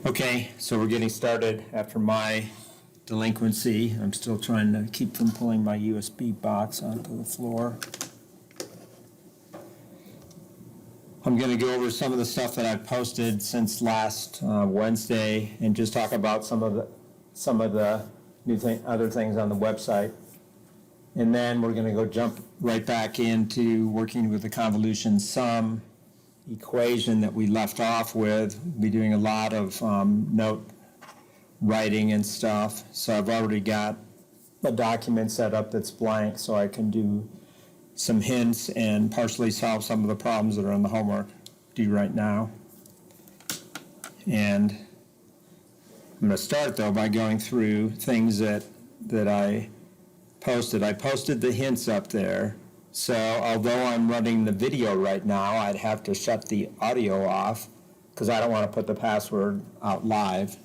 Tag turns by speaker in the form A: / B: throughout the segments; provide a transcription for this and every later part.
A: Okay, so we're getting started after my delinquency. I'm still trying to keep from pulling my USB box onto the floor. I'm going to go over some of the stuff that I've posted since last Wednesday and just talk about some of the other things on the website. And then we're going to go jump right back into working with the convolution sum equation that we left off with. We'll be doing a lot of note writing and stuff. So I've already got a document set up that's blank so I can do some hints and partially solve some of the problems that are on the homework due right now. And I'm going to start though by going through things that I posted. I posted the hints up there. So although I'm running the video right now, I'd have to shut the audio off because I don't want to put the password out live.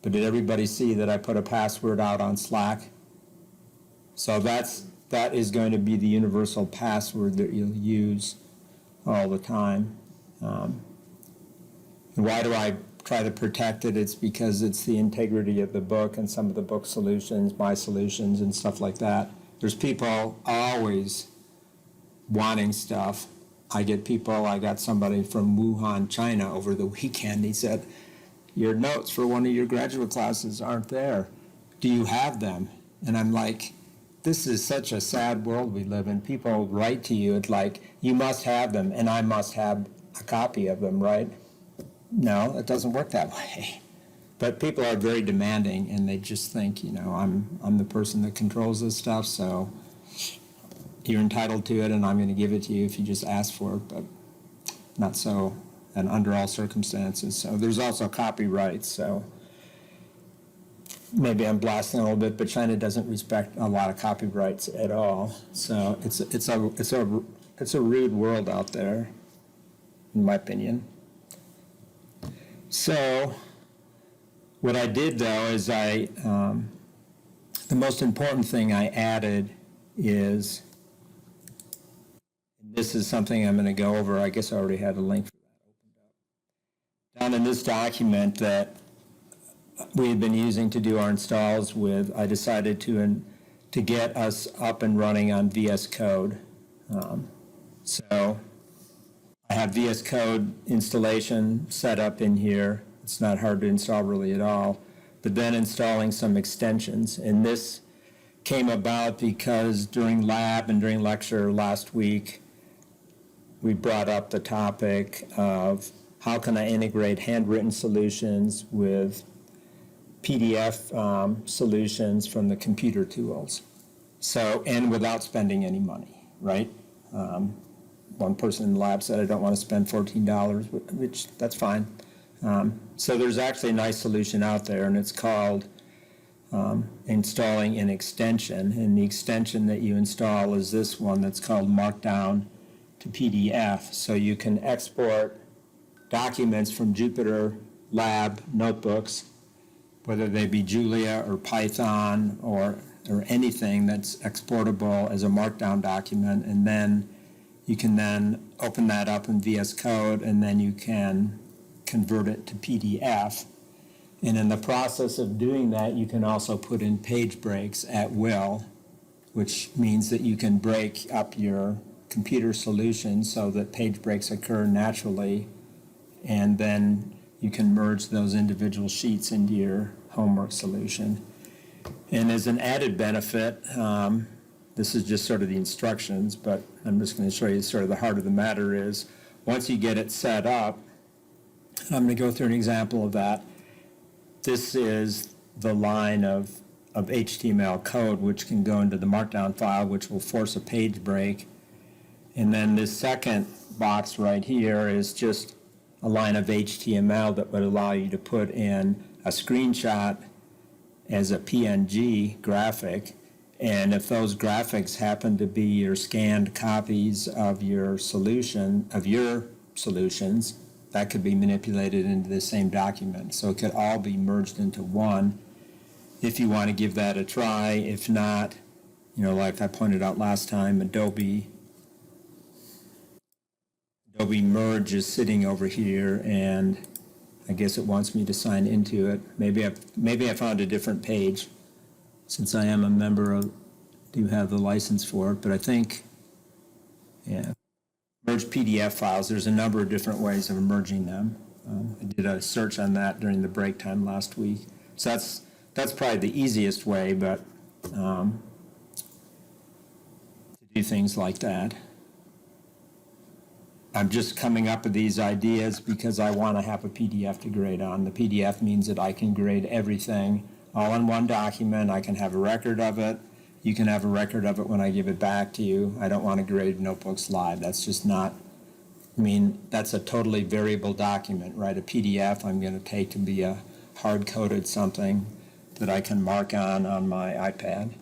A: But did everybody see that I put a password out on Slack? So that is going to be the universal password that you'll use all the time. And why do I try to protect it? It's because it's the integrity of the book and some of the book solutions, my solutions and stuff like that. There's people always wanting stuff. I got somebody from Wuhan, China over the weekend. He said, your notes for one of your graduate classes aren't there. Do you have them? And I'm like, this is such a sad world we live in. People write to you, it's like, you must have them, and I must have a copy of them, right? No, it doesn't work that way. But people are very demanding, and they just think, I'm the person that controls this stuff, so you're entitled to it, and I'm going to give it to you if you just ask for it, but not so, and under all circumstances. So there's also copyright, so maybe I'm blasting a little bit, but China doesn't respect a lot of copyrights at all. So it's a rude world out there, in my opinion. So what I did though is the most important thing I added is, this is something I'm going to go over. I guess I already had a link for that opened up. Down in this document that we had been using to do our installs with, I decided to get us up and running on VS Code. So I have VS Code installation set up in here. It's not hard to install really at all, but then installing some extensions. And this came about because during lab and during lecture last week, we brought up the topic of how can I integrate handwritten solutions with PDF solutions from the computer tools. So, and without spending any money, right? One person in the lab said, I don't want to spend $14, which that's fine. So there's actually a nice solution out there, and it's called installing an extension. And the extension that you install is this one that's called Markdown to PDF. So you can export documents from Jupyter Lab notebooks, whether they be Julia or Python or anything that's exportable as a Markdown document, and then you can then open that up in VS Code, and then you can convert it to PDF. And in the process of doing that, you can also put in page breaks at will, which means that you can break up your computer solution so that page breaks occur naturally, and then you can merge those individual sheets into your homework solution. And as an added benefit, this is just sort of the instructions, but I'm just going to show you sort of the heart of the matter is, once you get it set up, I'm going to go through an example of that. This is the line of HTML code which can go into the Markdown file, which will force a page break. And then this second box right here is just a line of HTML that would allow you to put in a screenshot as a PNG graphic. And if those graphics happen to be your scanned copies of your solutions, that could be manipulated into the same document. So it could all be merged into one if you want to give that a try. If not, like I pointed out last time, Adobe Merge is sitting over here, and I guess it wants me to sign into it. Maybe I found a different page, since I am a member of, do have the license for it, but I think, yeah, merge PDF files. There's a number of different ways of merging them. I did a search on that during the break time last week. So that's probably the easiest way, but to do things like that. I'm just coming up with these ideas because I want to have a PDF to grade on. The PDF means that I can grade everything all in one document. I can have a record of it. You can have a record of it when I give it back to you. I don't want to grade notebooks live. That's just not, I mean, that's a totally variable document, right? A PDF I'm going to take to be a hard-coded something that I can mark on my iPad.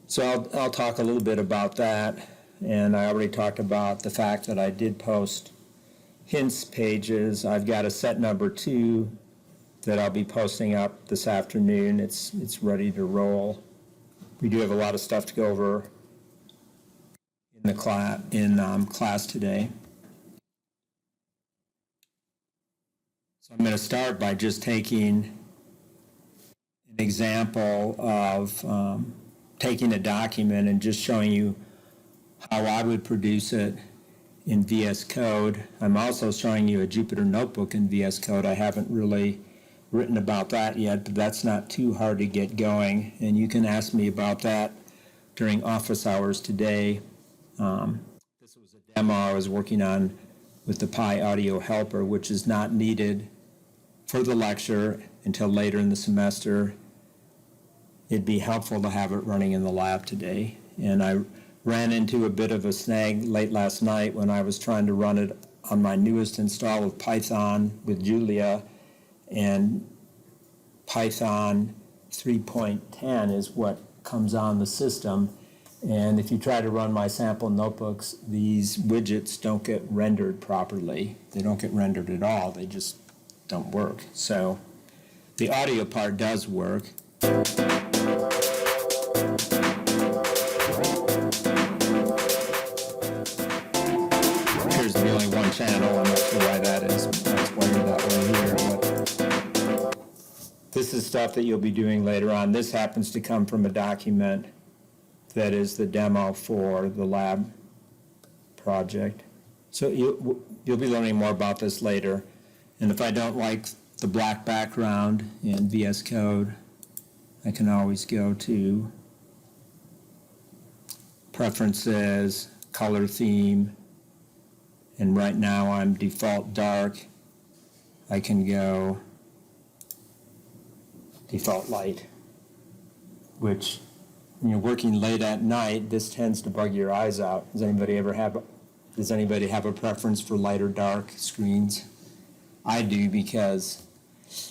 A: So I'll talk a little bit about that. And I already talked about the fact that I did post hints pages. I've got a set number 2 that I'll be posting up this afternoon. It's ready to roll. We do have a lot of stuff to go over in the class today. So I'm going to start by just taking an example of taking a document and just showing you how I would produce it in VS Code. I'm also showing you a Jupyter Notebook in VS Code. I haven't really written about that yet, but that's not too hard to get going, and you can ask me about that during office hours today. This was a demo I was working on with the Pi Audio Helper, which is not needed for the lecture until later in the semester. It'd be helpful to have it running in the lab today, and I ran into a bit of a snag late last night when I was trying to run it on my newest install of Python with Julia, and Python 3.10 is what comes on the system. And if you try to run my sample notebooks, these widgets don't get rendered properly. They don't get rendered at all. They just don't work. So the audio part does work. Here's the only one channel. I'm not sure why that is. That's wired that way here. But this is stuff that you'll be doing later on. This happens to come from a document that is the demo for the lab project. So you'll be learning more about this later. And if I don't like the black background in VS Code, I can always go to Preferences, Color Theme, and right now I'm default dark. I can go default light, which when you're working late at night, this tends to bug your eyes out. Does anybody have a preference for light or dark screens? I do, because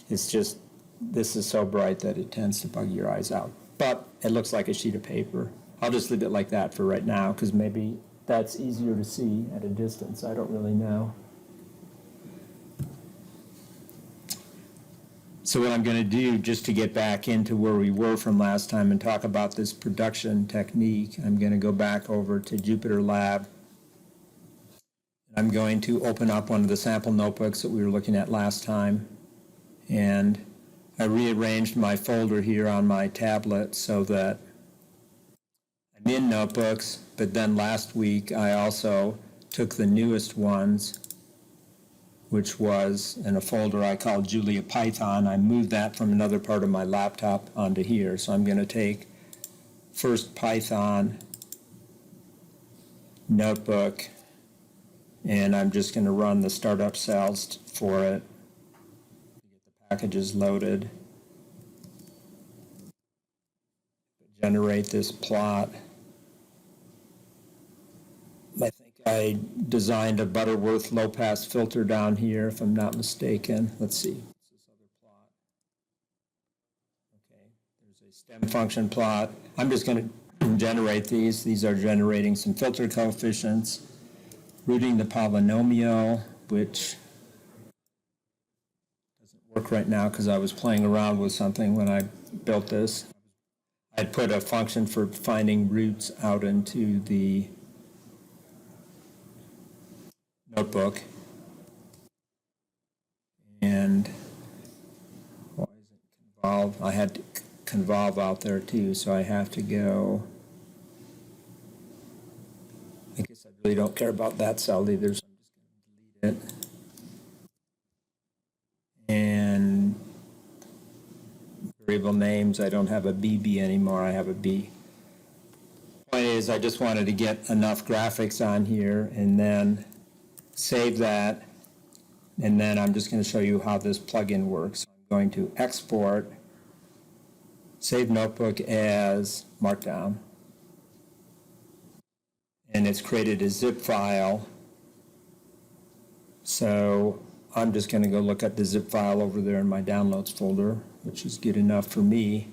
A: it's just, this is so bright that it tends to bug your eyes out. But it looks like a sheet of paper. I'll just leave it like that for right now, because maybe that's easier to see at a distance. I don't really know. So what I'm going to do, just to get back into where we were from last time and talk about this production technique, I'm going to go back over to Jupyter Lab. I'm going to open up one of the sample notebooks that we were looking at last time. And I rearranged my folder here on my tablet so that I'm in notebooks, but then last week I also took the newest ones, which was in a folder I called Julia Python. I moved that from another part of my laptop onto here. So I'm going to take first Python notebook, and I'm just going to run the startup cells for it, get the packages loaded, generate this plot. I think I designed a Butterworth low-pass filter down here, if I'm not mistaken. Let's see. What's this other plot? Okay, there's a stem function plot. I'm just going to generate these. These are generating some filter coefficients, rooting the polynomial, which doesn't work right now because I was playing around with something when I built this. I'd put a function for finding roots out into the notebook. And why is it convolve? I had convolve out there too, so I have to go. I guess I really don't care about that cell either, so I'm just going to delete it. And variable names, I don't have a BB anymore, I have a B. Point is, I just wanted to get enough graphics on here and then save that, and then I'm just going to show you how this plugin works. So I'm going to export, save notebook as Markdown, and it's created a zip file. So I'm just going to go look at the zip file over there in my downloads folder, which is good enough for me.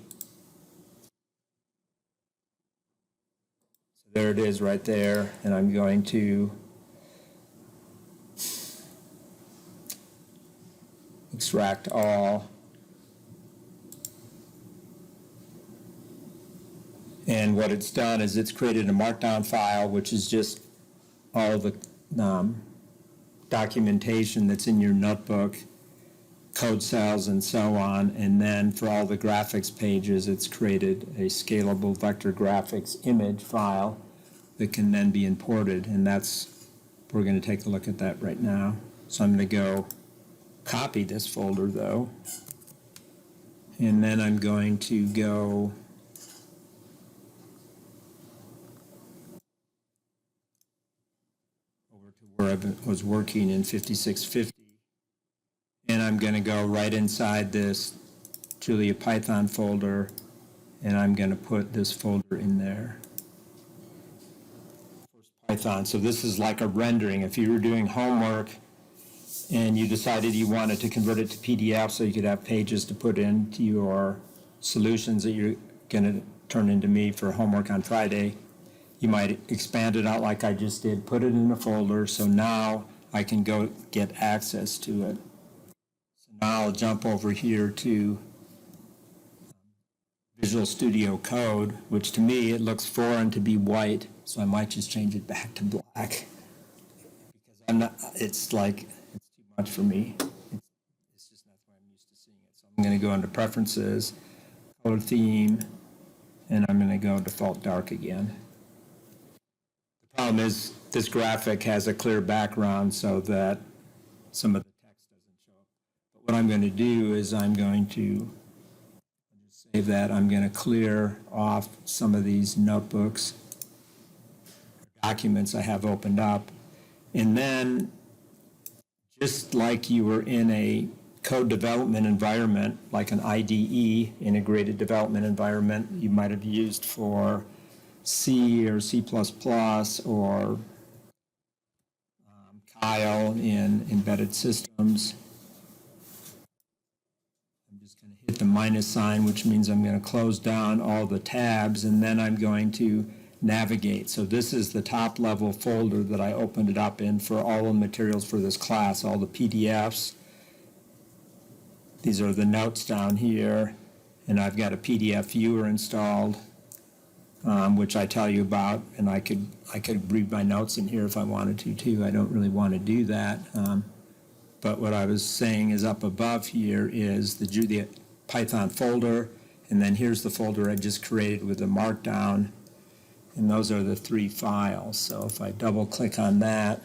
A: So there it is right there, and I'm going to extract all. And what it's done is it's created a Markdown file, which is just all the documentation that's in your notebook, code cells and so on. And then for all the graphics pages, it's created a scalable vector graphics image file that can then be imported. And we're going to take a look at that right now. So I'm going to go copy this folder though, and then I'm going to go over to where I was working in 5650, and I'm going to go right inside this Julia Python folder, and I'm going to put this folder in there. Python. So this is like a rendering. If you were doing homework and you decided you wanted to convert it to PDF so you could have pages to put into your solutions that you're going to turn into me for homework on Friday, you might expand it out like I just did, put it in a folder, so now I can go get access to it. So now I'll jump over here to Visual Studio Code, which to me it looks foreign to be white, so I might just change it back to black. Because it's too much for me. It's just not the way I'm used to seeing it. So I'm going to go into Preferences, Color Theme, and I'm going to go Default Dark again. The problem is this graphic has a clear background so that some of the text doesn't show up. But what I'm going to do is I'm going to save that. I'm going to clear off some of these notebooks, documents I have opened up, and then just like you were in a code development environment, like an IDE, integrated development environment, you might have used for C or C++ or Kyle in embedded systems. I'm just going to hit the minus sign, which means I'm going to close down all the tabs, and then I'm going to navigate. So this is the top level folder that I opened it up in for all the materials for this class, all the PDFs. These are the notes down here, and I've got a PDF viewer installed, which I tell you about, and I could read my notes in here if I wanted to too. I don't really want to do that. But what I was saying is up above here is the Julia Python folder, and then here's the folder I just created with the Markdown. And those are the 3 files. So if I double click on that,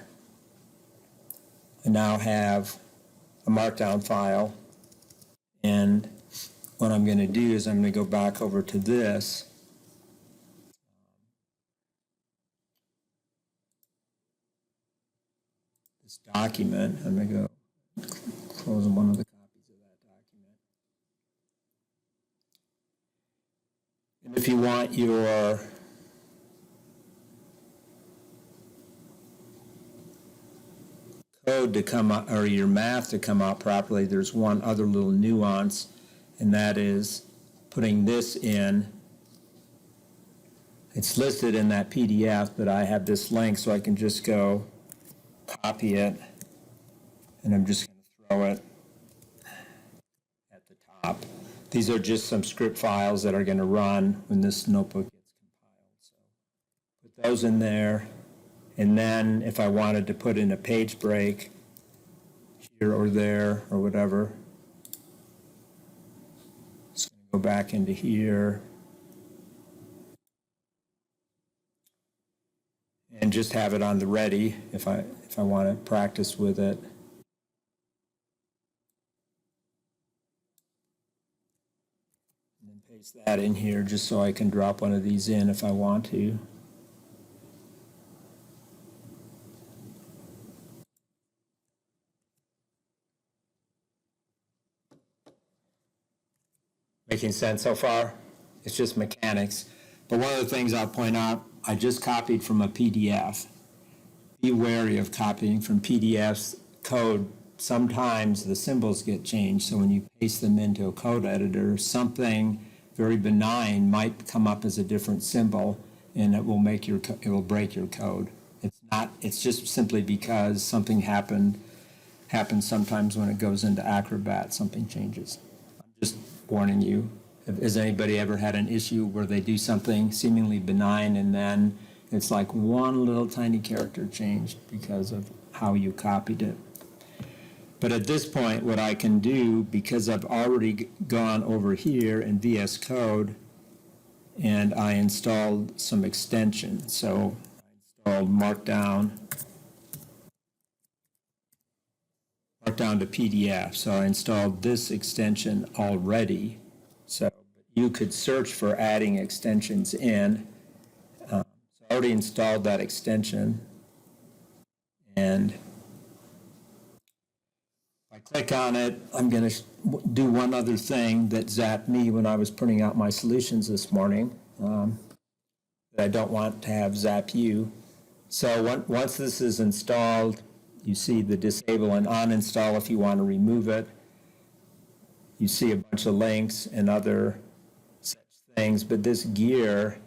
A: I now have a Markdown file. And what I'm going to do is I'm going to go back over to this. This document. I'm going to go close one of the copies of that document. And if you want your code to come out, or your math to come out properly, there's one other little nuance, and that is putting this in. It's listed in that PDF, but I have this link, so I can just go copy it, and I'm just going to throw it at the top. These are just some script files that are going to run when this notebook gets compiled. So put those in there. And then if I wanted to put in a page break, here or there or whatever. Just going to go back into here. And just have it on the ready if I want to practice with it. And then paste that in here just so I can drop one of these in if I want to. Making sense so far? It's just mechanics. But one of the things I'll point out, I just copied from a PDF. Be wary of copying from PDFs code. Sometimes the symbols get changed, so when you paste them into a code editor, something very benign might come up as a different symbol, and it will break your code. It's just simply because something happens sometimes when it goes into Acrobat, something changes. I'm just warning you. Has anybody ever had an issue where they do something seemingly benign and then it's like one little tiny character changed because of how you copied it? But at this point, what I can do, because I've already gone over here in VS Code and I installed some extensions. So I installed Markdown to PDF. So I installed this extension already. So you could search for adding extensions in. So I already installed that extension. And if I click on it, I'm going to do one other thing that zapped me when I was printing out my solutions this morning that I don't want to have zap you. So once this is installed, you see the disable and uninstall if you want to remove it. You see a bunch of links and other such things, but this gear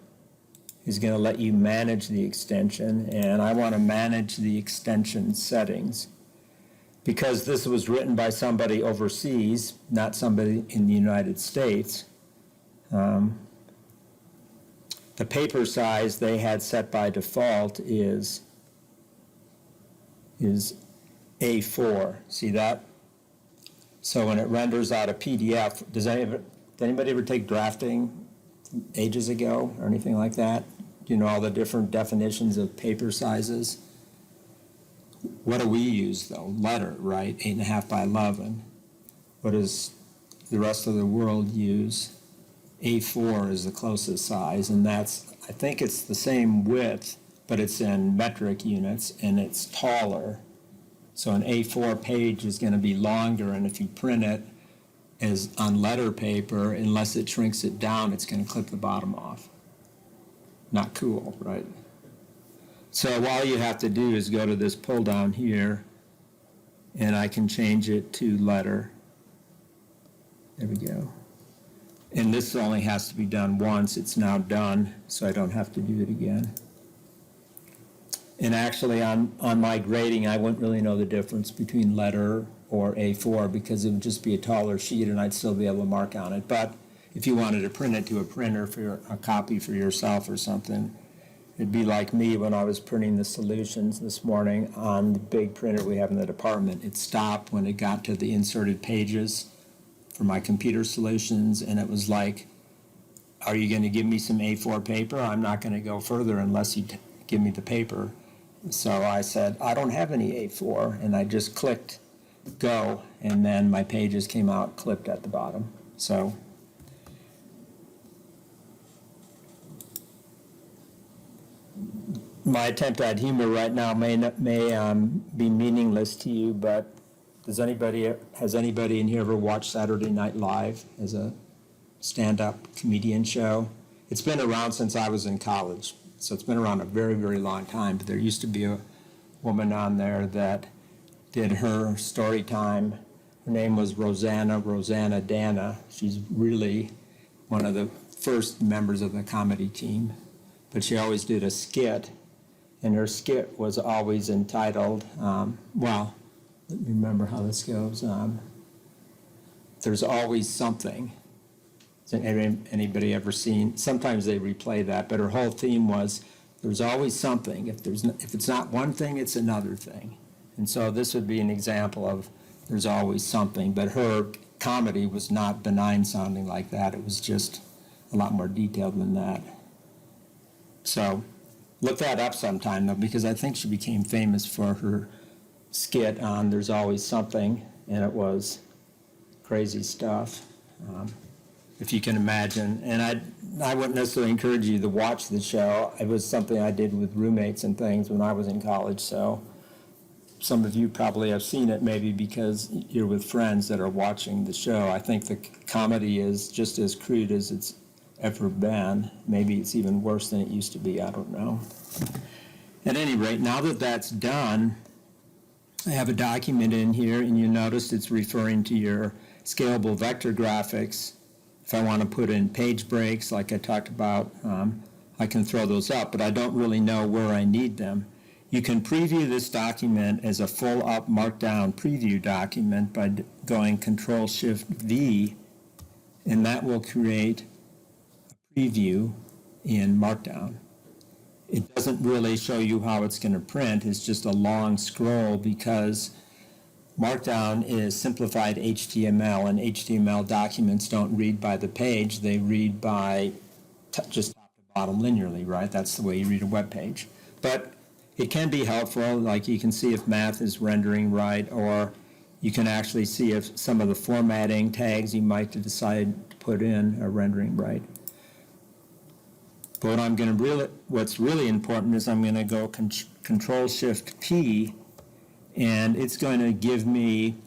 A: is going to let you manage the extension, and I want to manage the extension settings. Because this was written by somebody overseas, not somebody in the United States, the paper size they had set by default is A4. See that? So when it renders out a PDF, does anybody ever take drafting ages ago or anything like that? Do you know all the different definitions of paper sizes? What do we use though? Letter, right? 8.5 by 11. What does the rest of the world use? A4 is the closest size, and I think it's the same width, but it's in metric units and it's taller. So an A4 page is going to be longer, and if you print it as on letter paper, unless it shrinks it down, it's going to clip the bottom off. Not cool, right? So all you have to do is go to this pull down here, and I can change it to letter. There we go. And this only has to be done once. It's now done, so I don't have to do it again. And actually, on my grading, I wouldn't really know the difference between letter or A4 because it would just be a taller sheet and I'd still be able to mark on it. But if you wanted to print it to a printer for a copy for yourself or something, it'd be like me when I was printing the solutions this morning on the big printer we have in the department. It stopped when it got to the inserted pages for my computer solutions, and it was like, are you going to give me some A4 paper? I'm not going to go further unless you give me the paper. So I said, I don't have any A4, and I just clicked go, and then my pages came out clipped at the bottom. So my attempt at humor right now may be meaningless to you, but has anybody in here ever watched Saturday Night Live as a stand-up comedian show? It's been around since I was in college. So it's been around a very, very long time. But there used to be a woman on there that did her story time. Her name was Rosanna Dana. She's really one of the first members of the comedy team. But she always did a skit, and her skit was always entitled, well, let me remember how this goes. There's always something. Anybody ever seen? Sometimes they replay that, but her whole theme was there's always something. If it's not one thing, it's another thing. And so this would be an example of there's always something. But her comedy was not benign sounding like that. It was just a lot more detailed than that. So look that up sometime, though, because I think she became famous for her skit on There's Always Something, and it was crazy stuff, if you can imagine. And I wouldn't necessarily encourage you to watch the show. It was something I did with roommates and things when I was in college, so some of you probably have seen it maybe because you're with friends that are watching the show. I think the comedy is just as crude as it's ever been. Maybe it's even worse than it used to be. I don't know. At any rate, now that that's done, I have a document in here, and you notice it's referring to your scalable vector graphics. If I want to put in page breaks, like I talked about, I can throw those up, but I don't really know where I need them. You can preview this document as a full-up Markdown preview document by going Control-Shift-V, and that will create a preview in Markdown. It doesn't really show you how it's going to print. It's just a long scroll because Markdown is simplified HTML, and HTML documents don't read by the page. They read by just top to bottom linearly, right? That's the way you read a web page. But it can be helpful, like you can see if math is rendering right, or you can actually see if some of the formatting tags you might decide to put in are rendering right. But what's really important is I'm going to go Control-Shift-P, and it's going to give me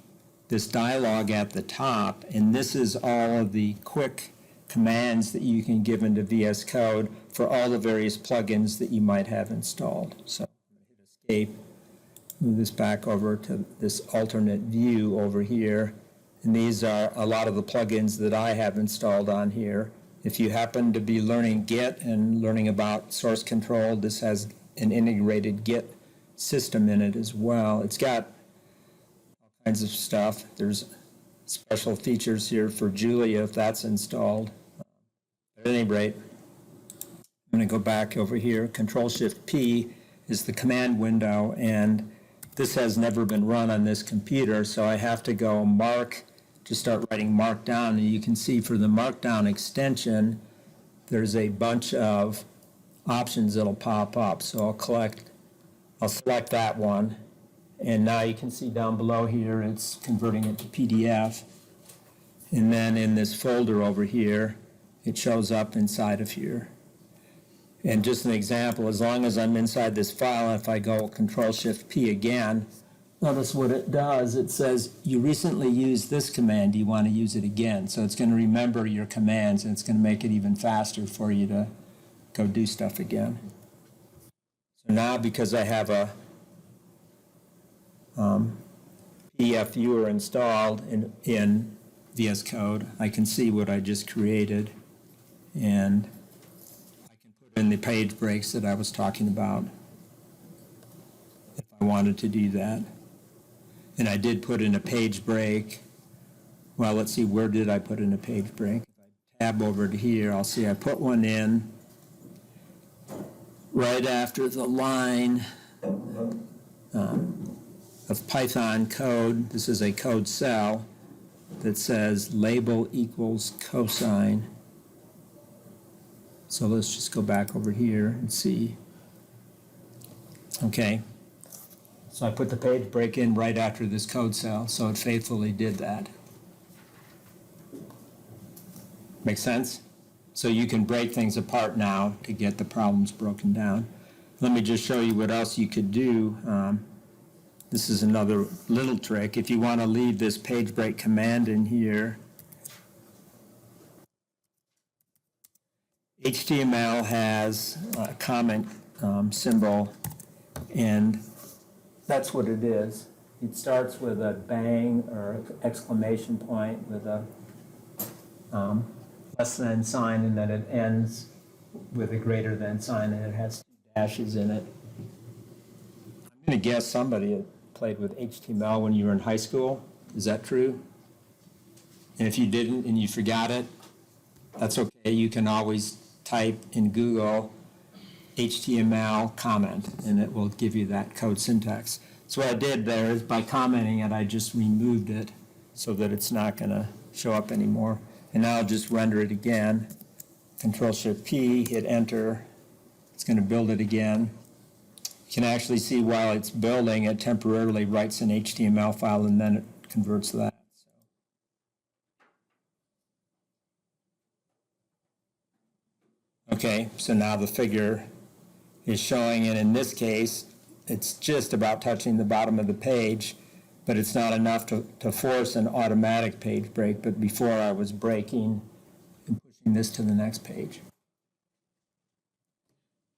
A: this dialog at the top, and this is all of the quick commands that you can give into VS Code for all the various plugins that you might have installed. So I'm going to hit Escape, move this back over to this alternate view over here, and these are a lot of the plugins that I have installed on here. If you happen to be learning Git and learning about source control, this has an integrated Git system in it as well. It's got all kinds of stuff. There's special features here for Julia if that's installed. At any rate, I'm going to go back over here. Control-Shift-P is the command window, and this has never been run on this computer, so I have to go Mark to start writing Markdown, and you can see for the Markdown extension, there's a bunch of options that'll pop up. So I'll select that one, and now you can see down below here, it's converting it to PDF. And then in this folder over here, it shows up inside of here. And just an example, as long as I'm inside this file, if I go Control-Shift-P again, notice what it does. It says, you recently used this command. Do you want to use it again? So it's going to remember your commands, and it's going to make it even faster for you to go do stuff again. So now, because I have a PDF viewer installed in VS Code, I can see what I just created, and I can put in the page breaks that I was talking about if I wanted to do that. And I did put in a page break. Well, let's see, where did I put in a page break? If I tab over to here, I'll see I put one in right after the line of Python code. This is a code cell that says label equals cosine. So let's just go back over here and see. Okay. So I put the page break in right after this code cell, so it faithfully did that. Make sense? So you can break things apart now to get the problems broken down. Let me just show you what else you could do. This is another little trick. If you want to leave this page break command in here, HTML has a comment symbol, and that's what it is. It starts with a bang or exclamation point with a less than sign, and then it ends with a greater than sign, and it has 2 dashes in it. I'm going to guess somebody played with HTML when you were in high school. Is that true? And if you didn't and you forgot it, that's okay. You can always type in Google HTML comment, and it will give you that code syntax. So what I did there is by commenting it, I just removed it so that it's not going to show up anymore. And now I'll just render it again. Control-Shift-P, hit Enter. It's going to build it again. You can actually see while it's building, it temporarily writes an HTML file and then it converts that. Okay, so now the figure is showing, and in this case, it's just about touching the bottom of the page, but it's not enough to force an automatic page break, but before I was breaking and pushing this to the next page.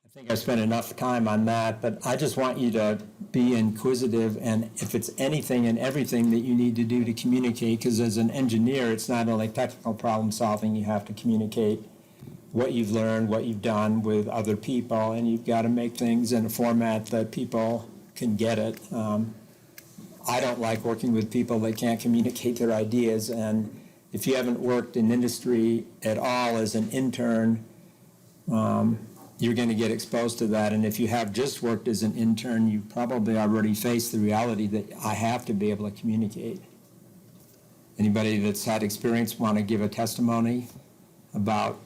A: I think I spent enough time on that, but I just want you to be inquisitive, and if it's anything and everything that you need to do to communicate, because as an engineer, it's not only technical problem solving, you have to communicate what you've learned, what you've done with other people, and you've got to make things in a format that people can get it. I don't like working with people that can't communicate their ideas, and if you haven't worked in industry at all as an intern, you're going to get exposed to that, and if you have just worked as an intern, you've probably already faced the reality that I have to be able to communicate. Anybody that's had experience want to give a testimony about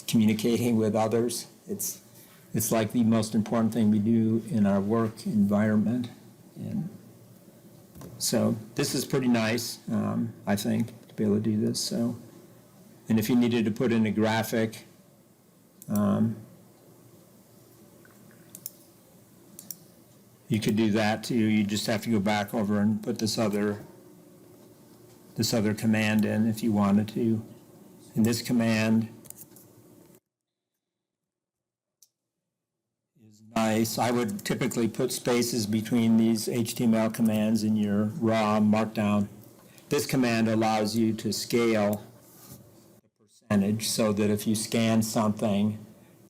A: communicating with others? It's like the most important thing we do in our work environment. And so this is pretty nice, I think, to be able to do this. So, and if you needed to put in a graphic, you could do that too. You just have to go back over and put this other command in if you wanted to. And this command is nice. I would typically put spaces between these HTML commands in your raw markdown. This command allows you to scale the percentage so that if you scan something,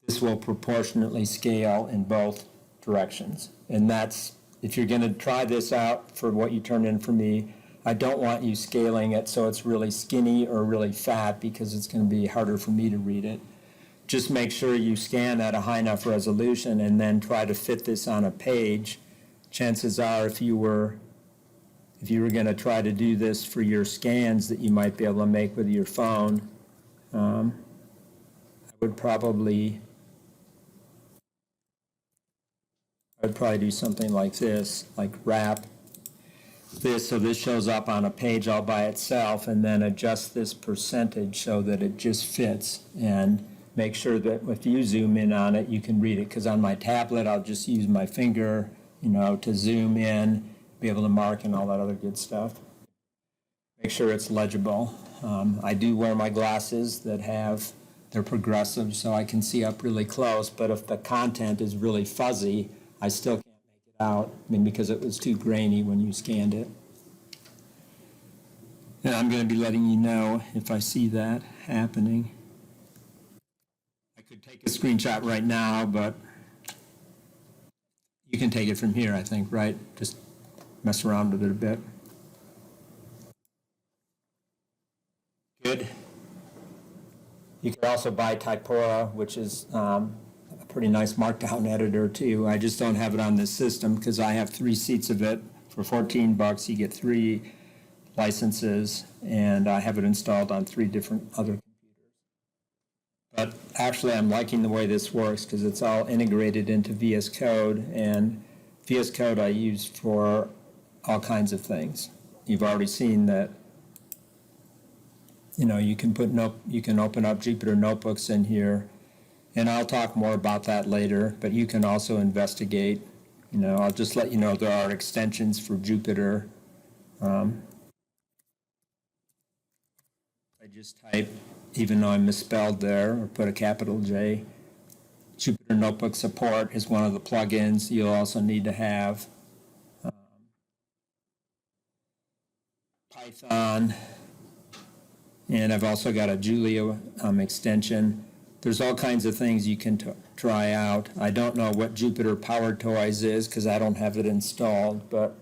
A: this will proportionately scale in both directions. And that's, if you're going to try this out for what you turn in for me, I don't want you scaling it so it's really skinny or really fat because it's going to be harder for me to read it. Just make sure you scan at a high enough resolution and then try to fit this on a page. Chances are if you were going to try to do this for your scans that you might be able to make with your phone, I would probably do something like this, like wrap this so this shows up on a page all by itself, and then adjust this percentage so that it just fits, and make sure that if you zoom in on it, you can read it, because on my tablet, I'll just use my finger, to zoom in, be able to mark and all that other good stuff. Make sure it's legible. I do wear my glasses they're progressive, so I can see up really close, but if the content is really fuzzy, I still can't make it out, because it was too grainy when you scanned it. And I'm going to be letting you know if I see that happening. I could take a screenshot right now, but you can take it from here, I think, right? Just mess around with it a bit. Good. You can also buy Typora, which is pretty nice markdown editor too. I just don't have it on this system because I have 3 seats of it. For $14 you get 3 licenses, and I have it installed on 3 different other computers. But actually I'm liking the way this works because it's all integrated into VS Code, and VS Code I use for all kinds of things. You've already seen that you can open up Jupyter Notebooks in here, and I'll talk more about that later, but you can also investigate. I'll just let you know there are extensions for Jupyter. I just type, even though I misspelled there, or put a capital J. Jupyter Notebook support is one of the plugins you'll also need to have. Python, and I've also got a Julia extension. There's all kinds of things you can try out. I don't know what Jupyter Power Toys is because I don't have it installed, but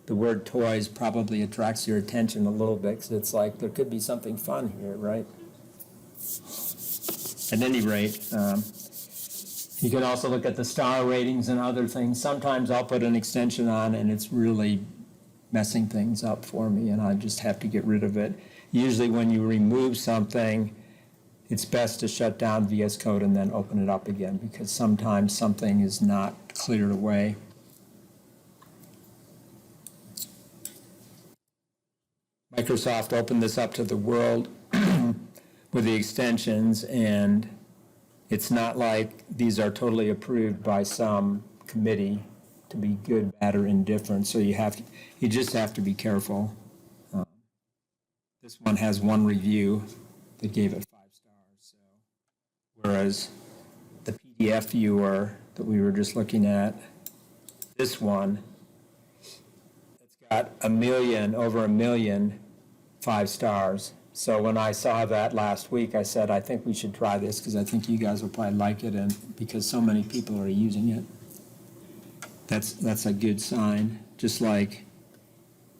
A: the word toys probably attracts your attention a little bit because it's like there could be something fun here, right? At any rate, You can also look at the star ratings and other things. Sometimes I'll put an extension on and it's really messing things up for me and I just have to get rid of it. Usually when you remove something, it's best to shut down VS Code and then open it up again because sometimes something is not cleared away. Microsoft opened this up to the world with the extensions, and it's not like these are totally approved by some committee to be good, bad, or indifferent. So you just have to be careful. This one has one review that gave it 5 stars. So, whereas the PDF viewer that we were just looking at, this one, it's got over a million 5 stars. So when I saw that last week, I said, I think we should try this because I think you guys will probably like it, and because so many people are using it. That's a good sign. Just like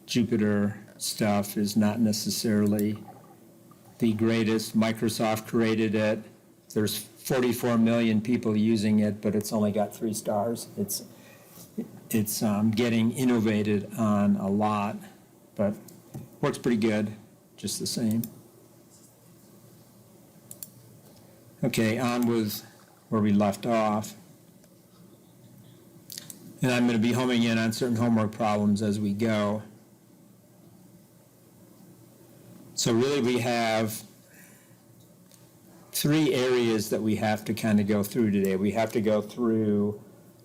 A: Jupyter stuff is not necessarily the greatest. Microsoft created it. There's 44 million people using it, but it's only got 3 stars. It's getting innovated on a lot, but works pretty good, just the same. Okay, on with where we left off. And I'm going to be homing in on certain homework problems as we go. So really we have 3 areas that we have to kind of go through today. We have to go through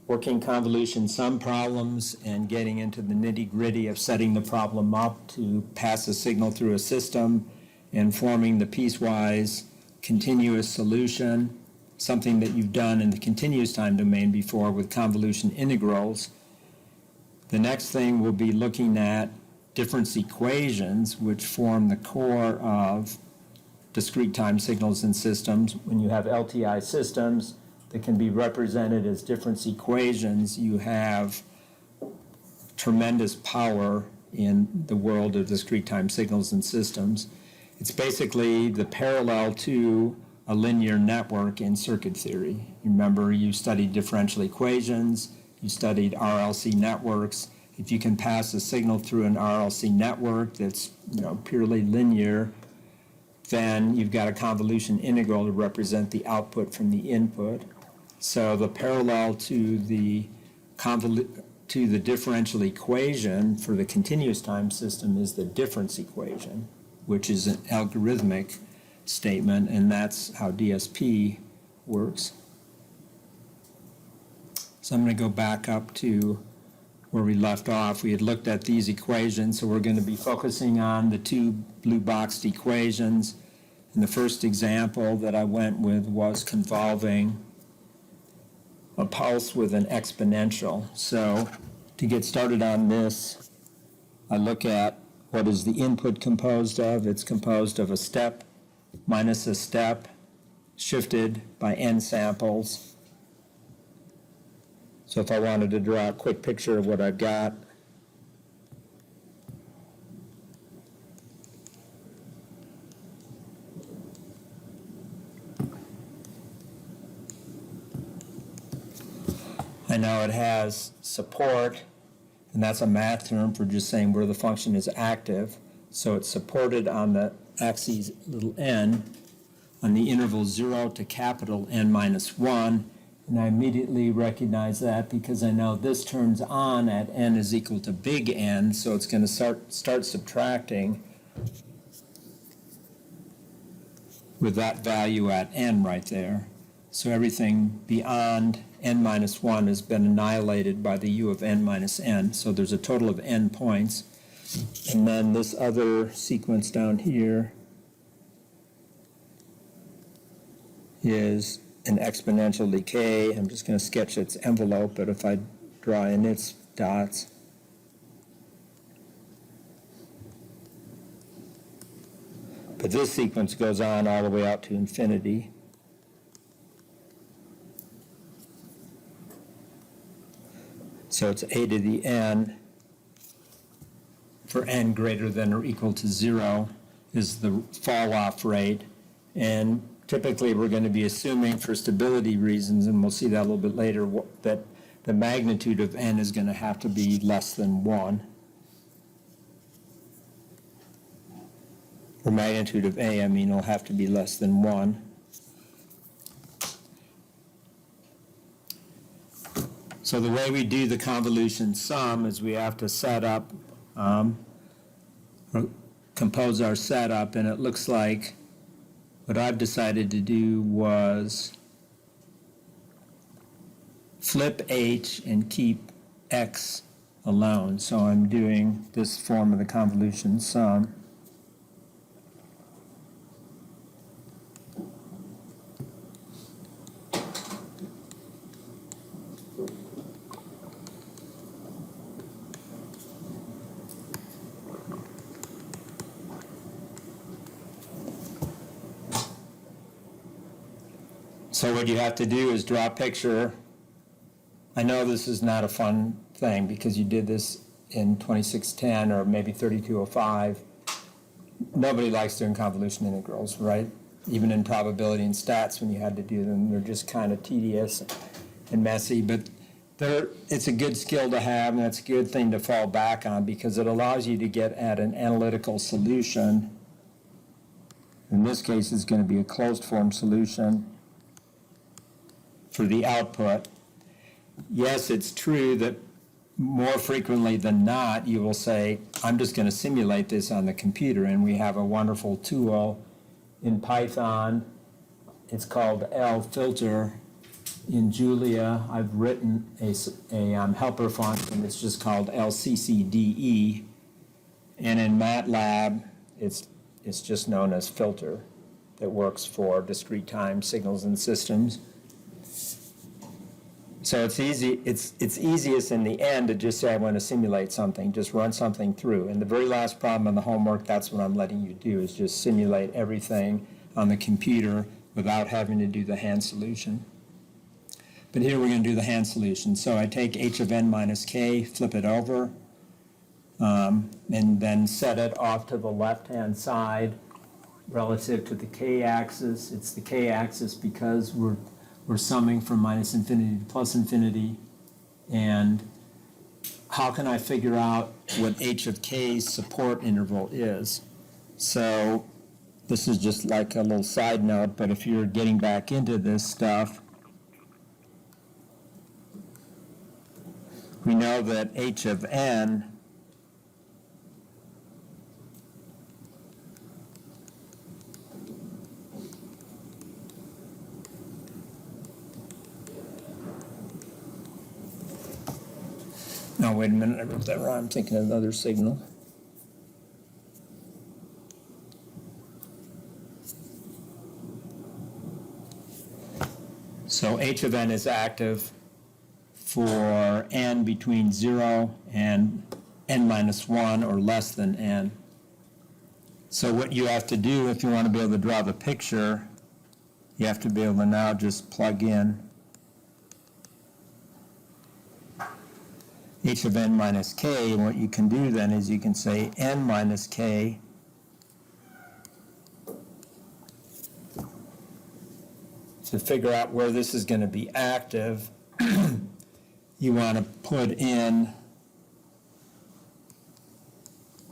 A: working convolution sum problems and getting into the nitty-gritty of setting the problem up to pass a signal through a system and forming the piecewise continuous solution, something that you've done in the continuous time domain before with convolution integrals. The next thing we'll be looking at difference equations, which form the core of discrete time signals and systems. When you have LTI systems that can be represented as difference equations, you have tremendous power in the world of discrete time signals and systems. It's basically the parallel to a linear network in circuit theory. Remember, you studied differential equations, you studied RLC networks. If you can pass a signal through an RLC network that's purely linear, then you've got a convolution integral to represent the output from the input. So the parallel to the differential equation for the continuous time system is the difference equation, which is an algorithmic statement, and that's how DSP works. So I'm going to go back up to where we left off. We had looked at these equations, so we're going to be focusing on the 2 blue boxed equations. And the first example that I went with was convolving a pulse with an exponential. So to get started on this, I look at what is the input composed of. It's composed of a step minus a step shifted by n samples. So if I wanted to draw a quick picture of what I've got, I know it has support, and that's a math term for just saying where the function is active. So it's supported on the axis little n on the interval 0 to capital N minus 1. And I immediately recognize that because I know this turns on at n is equal to big N, so it's going to start subtracting with that value at n right there. So everything beyond n minus 1 has been annihilated by the u of n minus n. So there's a total of n points. And then this other sequence down here is an exponential decay. I'm just going to sketch its envelope, but if I draw in its dots, but this sequence goes on all the way out to infinity. So it's a to the n for n greater than or equal to 0 is the fall-off rate. And typically we're going to be assuming for stability reasons, and we'll see that a little bit later, that the magnitude of n is going to have to be less than 1. Or magnitude of a, I mean, will have to be less than 1. So the way we do the convolution sum is we have to set up, or compose our setup, and it looks like what I've decided to do was flip h and keep x alone. So I'm doing this form of the convolution sum. So what you have to do is draw a picture. I know this is not a fun thing because you did this in 2610 or maybe 3205. Nobody likes doing convolution integrals, right? Even in probability and stats when you had to do them, they're just kind of tedious and messy. But it's a good skill to have, and it's a good thing to fall back on because it allows you to get at an analytical solution. In this case, it's going to be a closed form solution for the output. Yes, it's true that more frequently than not, you will say, I'm just going to simulate this on the computer, and we have a wonderful tool in Python. It's called lfilter. In Julia, I've written a helper function. It's just called lccde, and in MATLAB, it's just known as filter, that works for discrete time signals and systems. So it's easy. It's easiest in the end to just say I want to simulate something, just run something through. And the very last problem on the homework, that's what I'm letting you do, is just simulate everything on the computer without having to do the hand solution. But here we're going to do the hand solution. So I take h of n minus k, flip it over, and then set it off to the left-hand side relative to the k-axis. It's the k-axis because we're summing from minus infinity to plus infinity. And how can I figure out what h of k's support interval is? So this is just like a little side note, but if you're getting back into this stuff, we know that h of n No, wait a minute, I wrote that wrong. I'm thinking of another signal. So h of n is active for n between 0 and n minus 1 or less than n. So what you have to do if you want to be able to draw the picture, you have to be able to now just plug in h of n minus k, and what you can do then is you can say n minus k to figure out where this is going to be active. You want to put in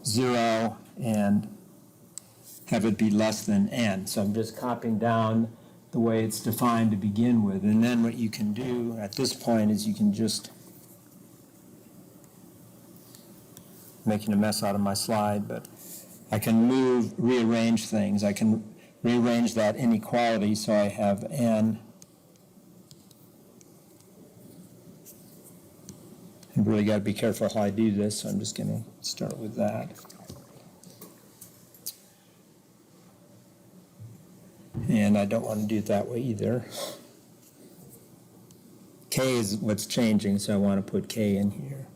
A: 0 and have it be less than n. So I'm just copying down the way it's defined to begin with. And then what you can do at this point is you can just, making a mess out of my slide, but I can rearrange things. I can rearrange that inequality so I have n. I really got to be careful how I do this, so I'm just going to start with that. And I don't want to do it that way either. K is what's changing, so I want to put K in here.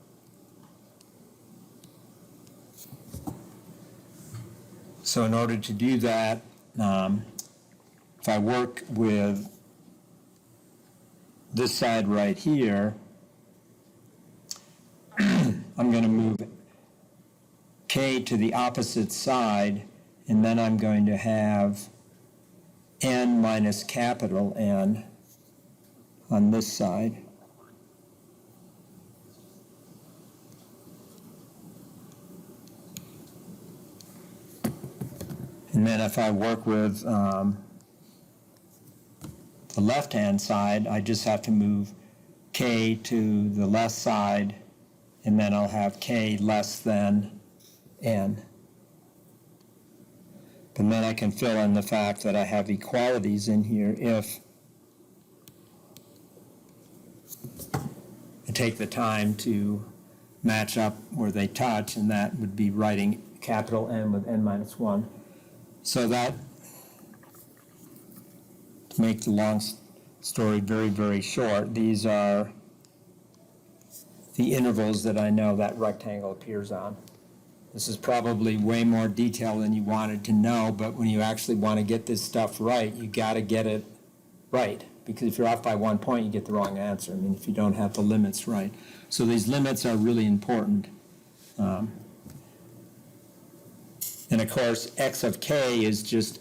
A: So in order to do that, if I work with this side right here, I'm going to move K to the opposite side, and then I'm going to have n minus capital N on this side. And then if I work with the left-hand side, I just have to move k to the left side, and then I'll have k less than n. And then I can fill in the fact that I have equalities in here if I take the time to match up where they touch, and that would be writing capital N with n minus 1. So that, to make the long story very, very short, these are the intervals that I know that rectangle appears on. This is probably way more detail than you wanted to know, but when you actually want to get this stuff right, you got to get it right. Because if you're off by 1 point, you get the wrong answer. I mean, if you don't have the limits right. So these limits are really important. And of course, x of k is just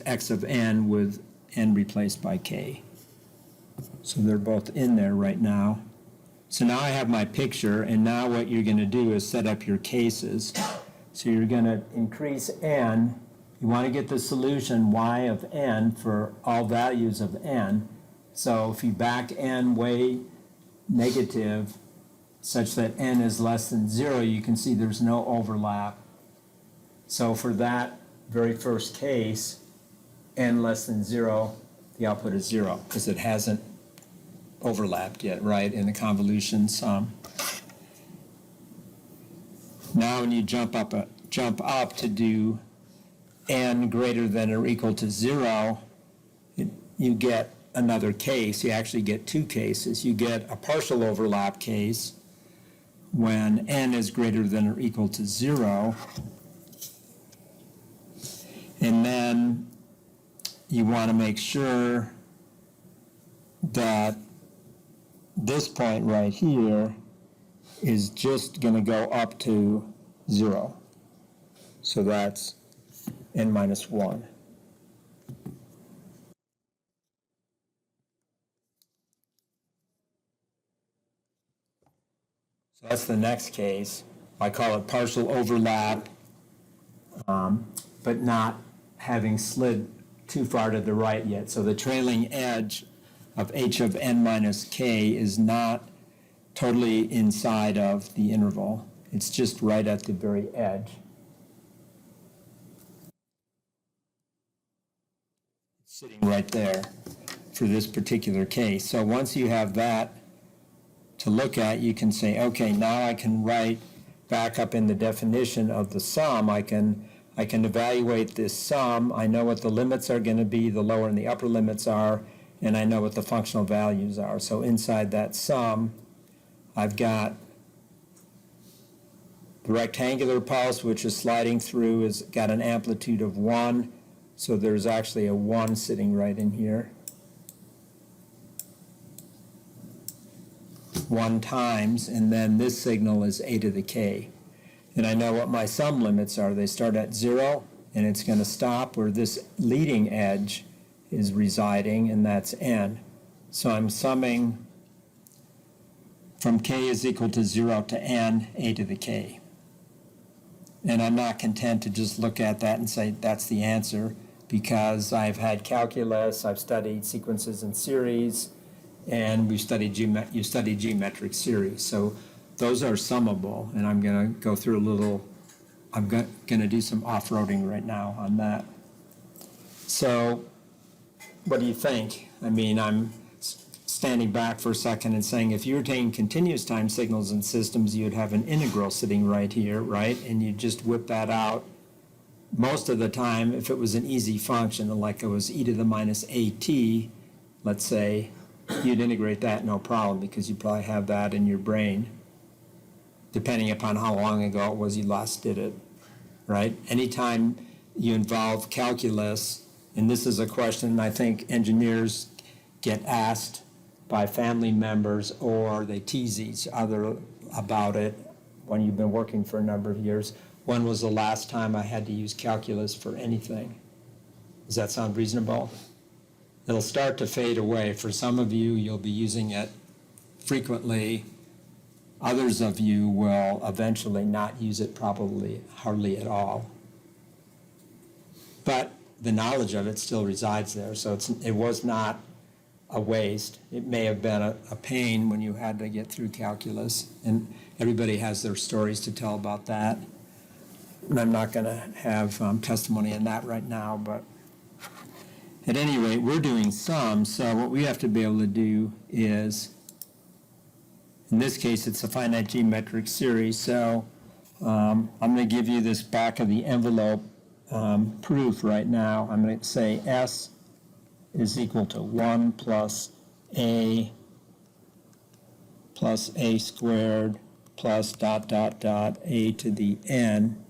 A: x of n with n replaced by k. So they're both in there right now. So now I have my picture, and now what you're going to do is set up your cases. So you're going to increase n. You want to get the solution y of n for all values of n. So if you back n way negative such that n is less than 0, you can see there's no overlap. So for that very first case, n less than 0, the output is 0 because it hasn't overlapped yet, right, in the convolution sum. Now when you jump up to do n greater than or equal to 0, you get another case. You actually get two cases. You get a partial overlap case when n is greater than or equal to 0. And then you want to make sure that this point right here is just going to go up to 0. So that's n minus 1. So that's the next case. I call it partial overlap, but not having slid too far to the right yet. So the trailing edge of h of n minus k is not totally inside of the interval. It's just right at the very edge. It's sitting right there for this particular case. So once you have that to look at, you can say, okay, now I can write back up in the definition of the sum. I can evaluate this sum. I know what the limits are going to be, the lower and the upper limits are, and I know what the functional values are. So inside that sum, I've got the rectangular pulse, which is sliding through, has got an amplitude of 1. So there's actually a 1 sitting right in here. 1 times, and then this signal is a to the k. And I know what my sum limits are. They start at 0, and it's going to stop where this leading edge is residing, and that's n. So I'm summing from k is equal to 0 to n, a to the k. And I'm not content to just look at that and say that's the answer, because I've had calculus, I've studied sequences in series, and you studied geometric series. So those are summable, and I'm going to go through a little, I'm going to do some off-roading right now on that. So what do you think? I mean, I'm standing back for a second and saying if you were taking continuous time signals in systems, you'd have an integral sitting right here, right? And you just whip that out. Most of the time, if it was an easy function, like it was e to the minus at, let's say, you'd integrate that no problem because you probably have that in your brain, depending upon how long ago it was you last did it, right? Anytime you involve calculus, and this is a question I think engineers get asked by family members, or they tease each other about it when you've been working for a number of years. When was the last time I had to use calculus for anything? Does that sound reasonable? It'll start to fade away. For some of you, you'll be using it frequently. Others of you will eventually not use it probably hardly at all. But the knowledge of it still resides there, so it was not a waste. It may have been a pain when you had to get through calculus, and everybody has their stories to tell about that. And I'm not going to have testimony in that right now, but at any rate, we're doing sums, so what we have to be able to do is, in this case, it's a finite geometric series, so I'm going to give you this back of the envelope proof right now. I'm going to say S is equal to 1 plus A squared plus dot, dot, dot, A to the N.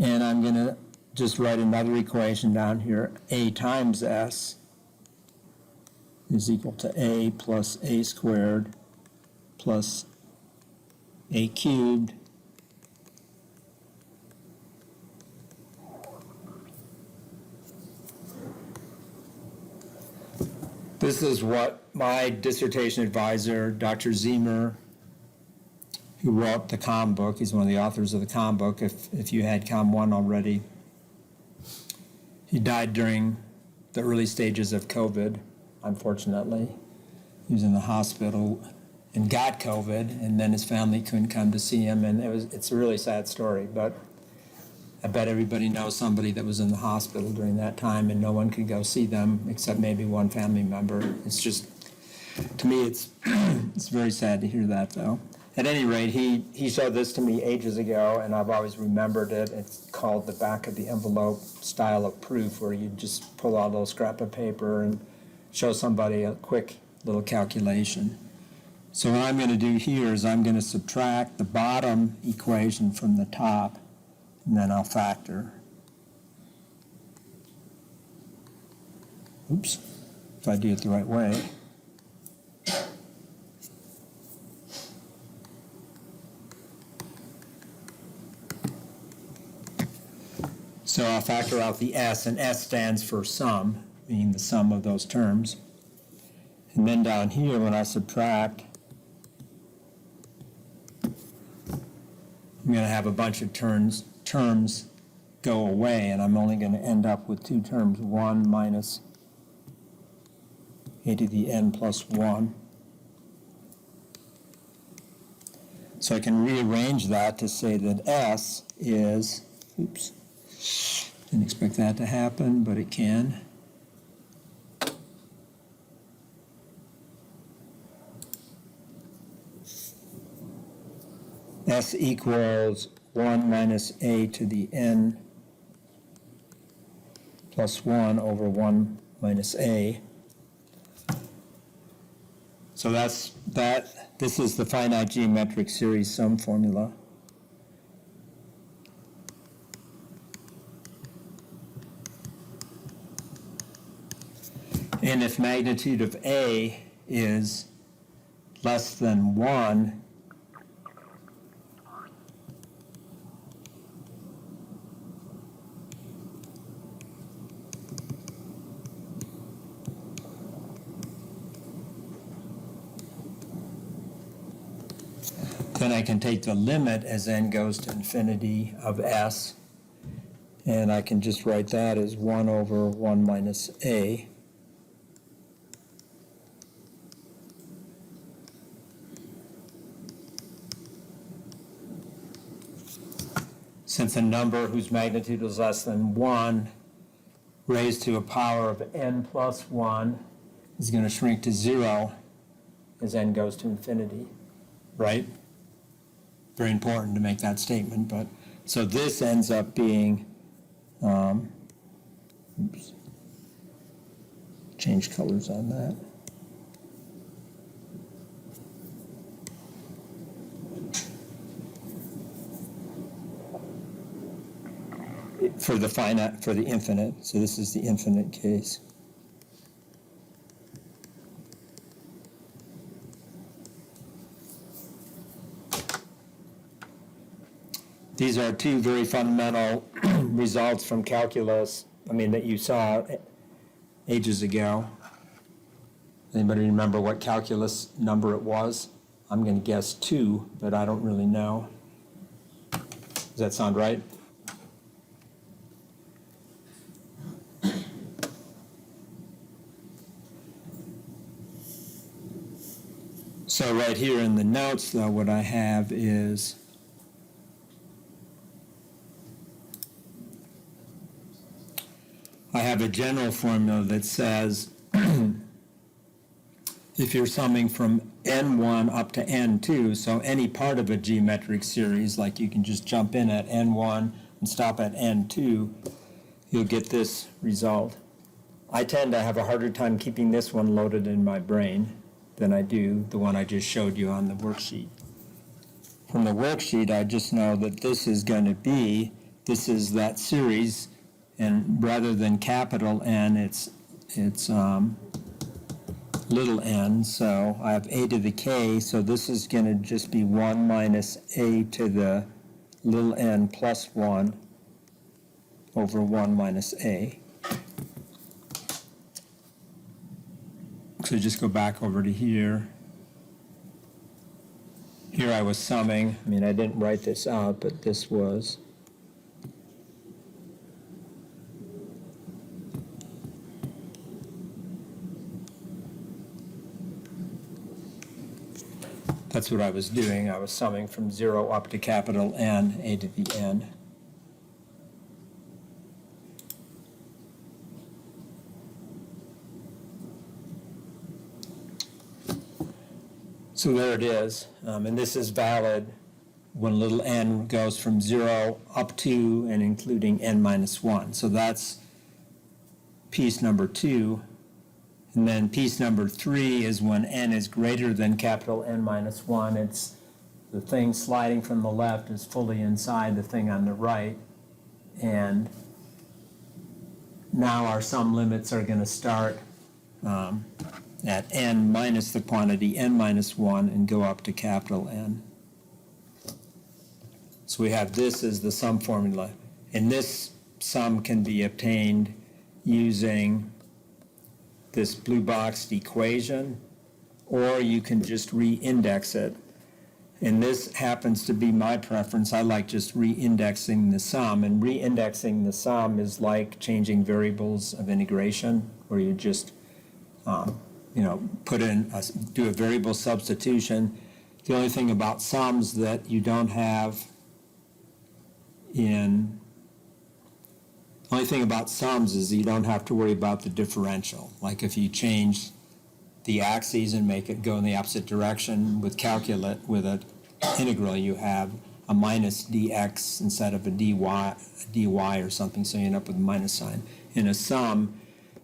A: And I'm going to just write another equation down here. A times S is equal to A plus A squared plus A cubed This is what my dissertation advisor, Dr. Zemer, who wrote the COM book, he's one of the authors of the COM book, if you had COM 1 already. He died during the early stages of COVID, unfortunately. He was in the hospital and got COVID, and then his family couldn't come to see him, and it's a really sad story, but I bet everybody knows somebody that was in the hospital during that time and no one could go see them except maybe one family member. It's just, to me, it's very sad to hear that, though. At any rate, he showed this to me ages ago, and I've always remembered it. It's called the back of the envelope style of proof, where you just pull out a little scrap of paper and show somebody a quick little calculation. So what I'm going to do here is I'm going to subtract the bottom equation from the top, and then I'll factor. Oops, if I do it the right way. So I'll factor out the S, and S stands for sum, meaning the sum of those terms. And then down here, when I subtract, I'm going to have a bunch of terms go away, and I'm only going to end up with two terms, 1 minus a to the n plus 1. So I can rearrange that to say that S is, oops, didn't expect that to happen, but it can. S equals 1 minus a to the n plus 1 over 1 minus a. So this is the finite geometric series sum formula. And if magnitude of A is less than 1, then I can take the limit as n goes to infinity of S, and I can just write that as 1 over 1 minus a. Since a number whose magnitude is less than 1 raised to a power of n plus 1 is going to shrink to 0 as n goes to infinity, right? Very important to make that statement, but so this ends up being, oops, change colors on that. For the finite, for the infinite, so this is the infinite case. These are two very fundamental results from calculus that you saw ages ago. Anybody remember what calculus number it was? I'm going to guess 2, but I don't really know. Does that sound right? So right here in the notes, though, what I have is I have a general formula that says if you're summing from n1 up to n2, so any part of a geometric series, like you can just jump in at n1 and stop at n2, you'll get this result. I tend to have a harder time keeping this one loaded in my brain than I do the one I just showed you on the worksheet. From the worksheet, I just know that this is that series, and rather than capital N, it's little n, so I have a to the k, so this is going to just be 1 minus a to the little n plus 1 over 1 minus a. So just go back over to here. Here I was summing. I didn't write this out, but this was that's what I was doing. I was summing from 0 up to capital N, a to the n. So there it is, and this is valid when little n goes from 0 up to and including n minus 1. So that's piece number 2. And then piece number 3 is when n is greater than capital N minus 1. It's the thing sliding from the left is fully inside the thing on the right. And now our sum limits are going to start at n minus the quantity n minus 1 and go up to capital N. So we have this as the sum formula. And this sum can be obtained using this blue boxed equation, or you can just re-index it. And this happens to be my preference. I like just re-indexing the sum, and re-indexing the sum is like changing variables of integration, where you just do a variable substitution. The only thing about sums that you don't have only thing about sums is you don't have to worry about the differential. Like if you change the axes and make it go in the opposite direction with an integral, you have a minus dx instead of a dy or something, so you end up with a minus sign. In a sum,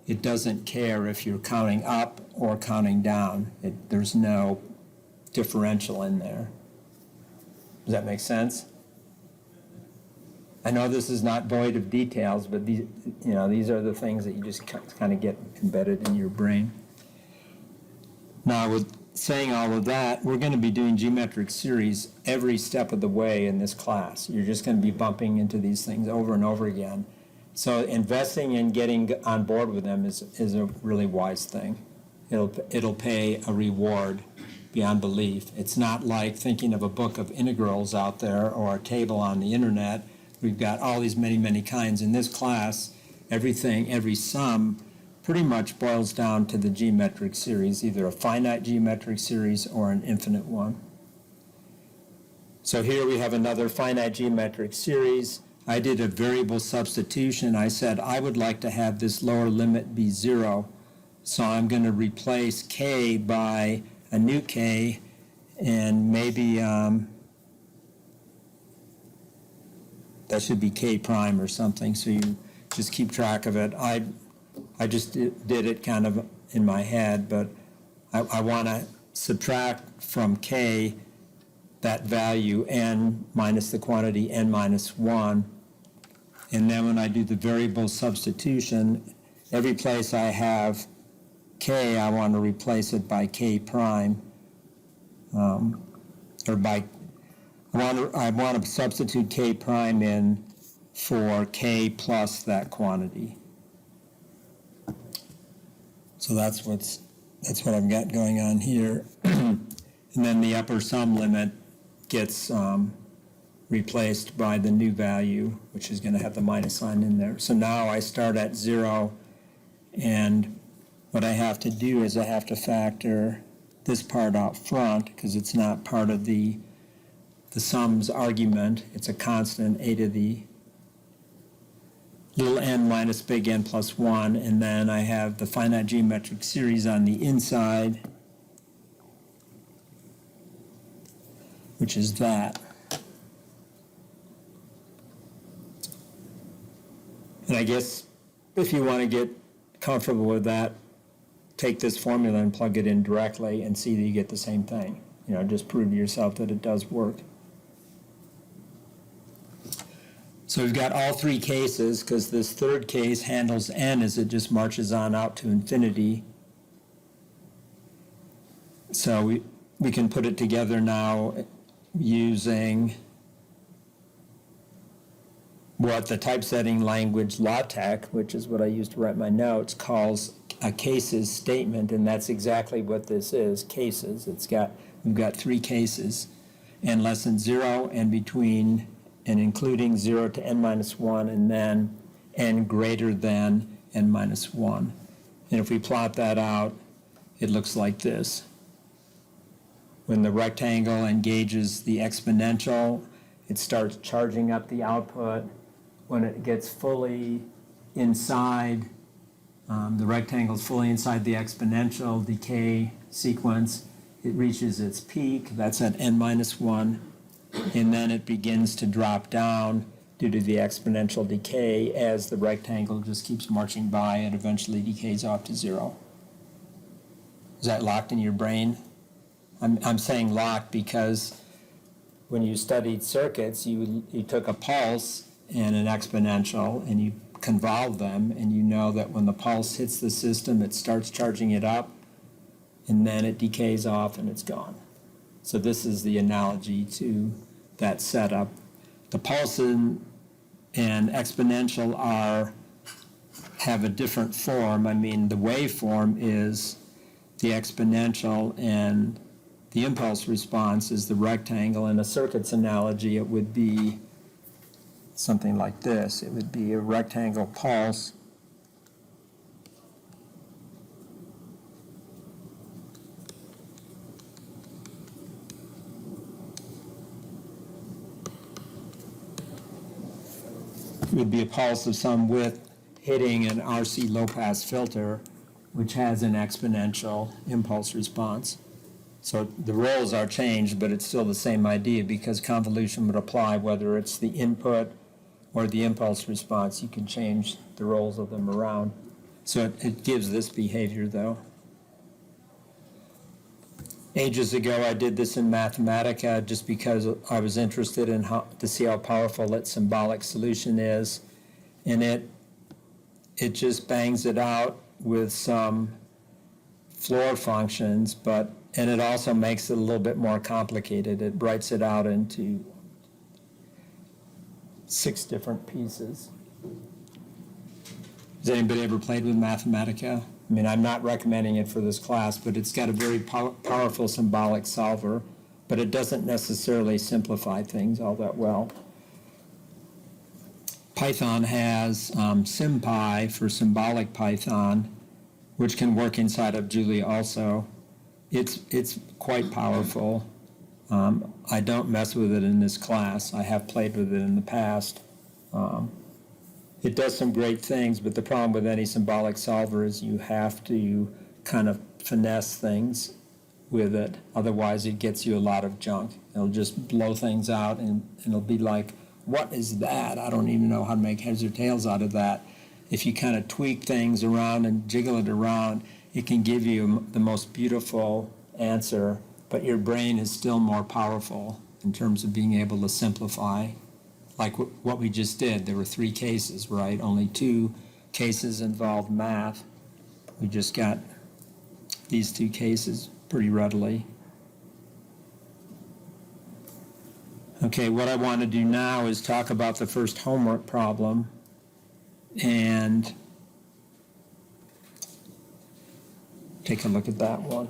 A: it doesn't care if you're counting up or counting down. There's no differential in there. Does that make sense? I know this is not void of details, but these are the things that you just kind of get embedded in your brain. Now, with saying all of that, we're going to be doing geometric series every step of the way in this class. You're just going to be bumping into these things over and over again. So investing in getting on board with them is a really wise thing. It'll pay a reward beyond belief. It's not like thinking of a book of integrals out there or a table on the internet. We've got all these many kinds. In this class, every sum pretty much boils down to the geometric series, either a finite geometric series or an infinite one. So here we have another finite geometric series. I did a variable substitution. I said I would like to have this lower limit be 0. So I'm going to replace k by a new k, and maybe that should be k prime or something, so you just keep track of it. I just did it kind of in my head, but I want to subtract from k that value n minus the quantity n minus 1. And then when I do the variable substitution, every place I have k, I want to replace it by k prime, I want to substitute k prime in for k plus that quantity. So that's what I've got going on here. And then the upper sum limit gets replaced by the new value, which is going to have the minus sign in there. So now I start at 0, and what I have to do is I have to factor this part out front because it's not part of the sums argument. It's a constant, a to the little n minus big N plus 1, and then I have the finite geometric series on the inside, which is that. And I guess if you want to get comfortable with that, take this formula and plug it in directly and see that you get the same thing. You know, just prove to yourself that it does work. So we've got all three cases because this third case handles n as it just marches on out to infinity. So we can put it together now using what the typesetting language LaTeX, which is what I use to write my notes, calls a cases statement, and that's exactly what this is, cases. We've got three cases, n less than 0, and between and including 0 to n minus 1, and then n greater than n minus 1. And if we plot that out, it looks like this. When the rectangle engages the exponential, it starts charging up the output. When it gets fully inside, the rectangle is fully inside the exponential decay sequence, it reaches its peak. That's at n minus 1. And then it begins to drop down due to the exponential decay as the rectangle just keeps marching by and eventually decays off to 0. Is that locked in your brain? I'm saying locked because when you studied circuits, you took a pulse and an exponential and you convolve them, and you know that when the pulse hits the system, it starts charging it up, and then it decays off and it's gone. So this is the analogy to that setup. The pulse and exponential have a different form. I mean, the waveform is the exponential and the impulse response is the rectangle. In a circuit's analogy, it would be something like this. It would be a rectangle pulse would be a pulse of some width hitting an RC low-pass filter, which has an exponential impulse response. So the roles are changed, but it's still the same idea because convolution would apply whether it's the input or the impulse response. You can change the roles of them around. So it gives this behavior, though. Ages ago, I did this in Mathematica just because I was interested in to see how powerful its symbolic solution is. And it just bangs it out with some floor functions, and it also makes it a little bit more complicated. It writes it out into 6 different pieces. Has anybody ever played with Mathematica? I mean, I'm not recommending it for this class, but it's got a very powerful symbolic solver, but it doesn't necessarily simplify things all that well. Python has SymPy for symbolic Python, which can work inside of Julia also. It's quite powerful. I don't mess with it in this class. I have played with it in the past. It does some great things, but the problem with any symbolic solver is you have to kind of finesse things with it. Otherwise, it gets you a lot of junk. It'll just blow things out, and it'll be like, what is that? I don't even know how to make heads or tails out of that. If you kind of tweak things around and jiggle it around, it can give you the most beautiful answer, but your brain is still more powerful in terms of being able to simplify. Like what we just did, there were 3 cases, right? Only 2 cases involved math. We just got these 2 cases pretty readily. Okay, what I want to do now is talk about the first homework problem. And take a look at that one.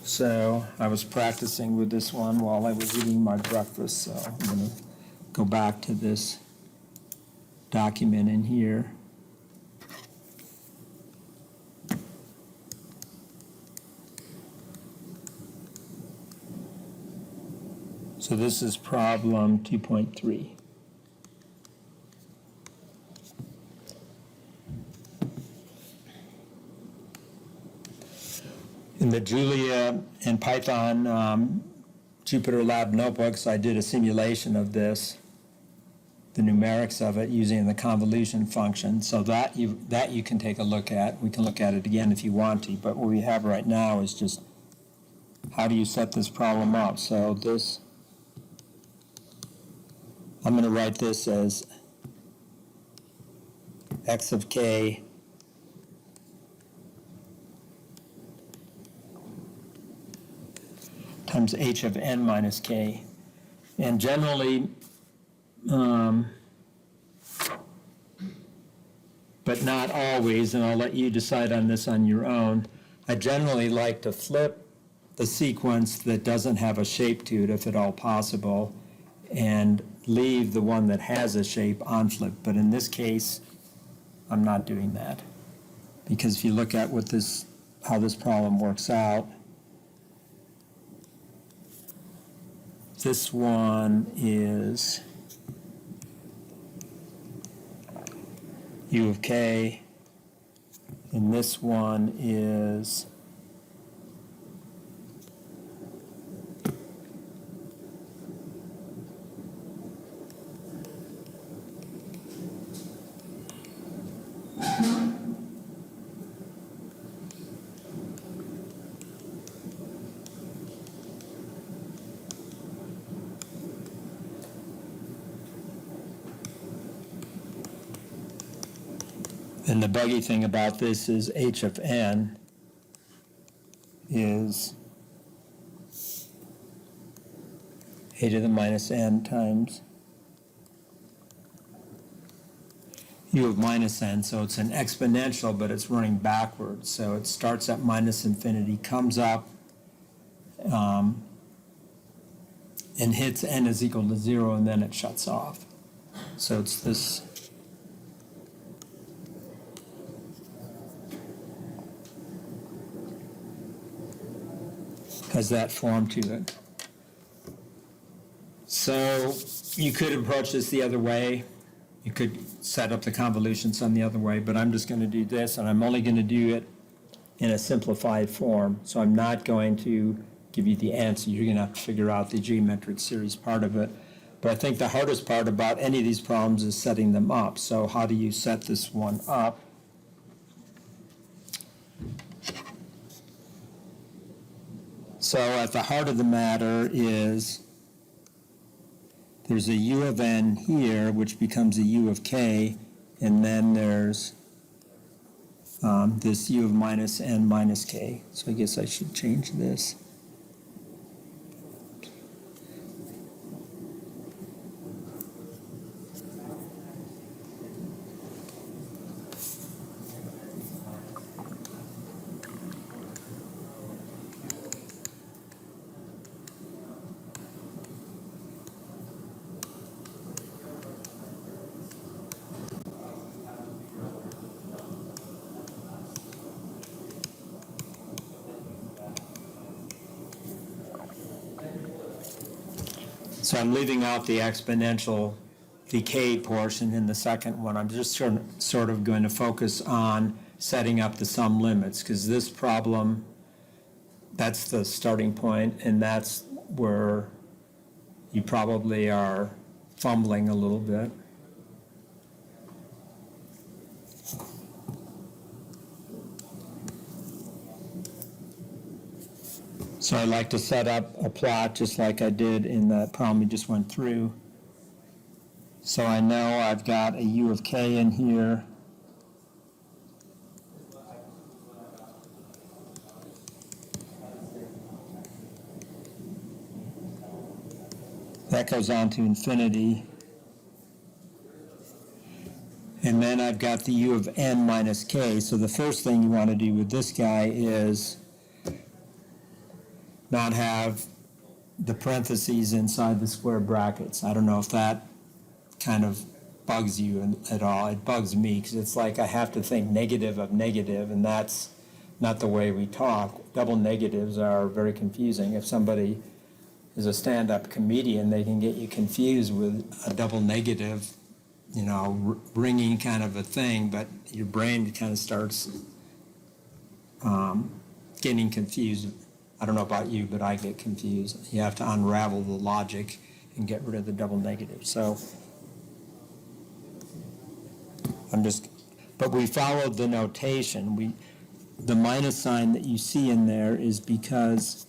A: So I was practicing with this one while I was eating my breakfast, so I'm going to go back to this document in here. So this is problem 2.3. In the Julia and Python Jupyter Lab notebooks, I did a simulation of this, the numerics of it, using the convolution function. So that you can take a look at. We can look at it again if you want to, but what we have right now is just how do you set this problem up. So this, I'm going to write this as x of k times h of n minus k. And generally, but not always, and I'll let you decide on this on your own, I generally like to flip the sequence that doesn't have a shape to it, if at all possible, and leave the one that has a shape on flip. But in this case, I'm not doing that. Because if you look at what this, how this problem works out, this one is u of k, and this one is and the buggy thing about this is h of n is a to the minus n times u of minus n. So it's an exponential, but it's running backwards. So it starts at minus infinity, comes up, and hits n is equal to 0, and then it shuts off. So it's this. Has that form to it. So you could approach this the other way. You could set up the convolutions on the other way, but I'm just going to do this, and I'm only going to do it in a simplified form. So I'm not going to give you the answer. You're going to have to figure out the geometric series part of it. But I think the hardest part about any of these problems is setting them up. So how do you set this one up? So at the heart of the matter is there's a u of n here, which becomes a u of k, and then there's this u of minus n minus k. So I guess I should change this. So I'm leaving out the exponential decay portion in the second one. I'm just sort of going to focus on setting up the sum limits, because this problem, that's the starting point, and that's where you probably are fumbling a little bit. So I like to set up a plot just like I did in that problem we just went through. So I know I've got a u of k in here. That goes on to infinity. And then I've got the u of n minus k. So the first thing you want to do with this guy is not have the parentheses inside the square brackets. I don't know if that kind of bugs you at all. It bugs me because it's like I have to think negative of negative, and that's not the way we talk. Double negatives are very confusing. If somebody is a stand-up comedian, they can get you confused with a double negative, you know, ringing kind of a thing, but your brain kind of starts getting confused. I don't know about you, but I get confused. You have to unravel the logic and get rid of the double negative. So but we followed the notation. The minus sign that you see in there is because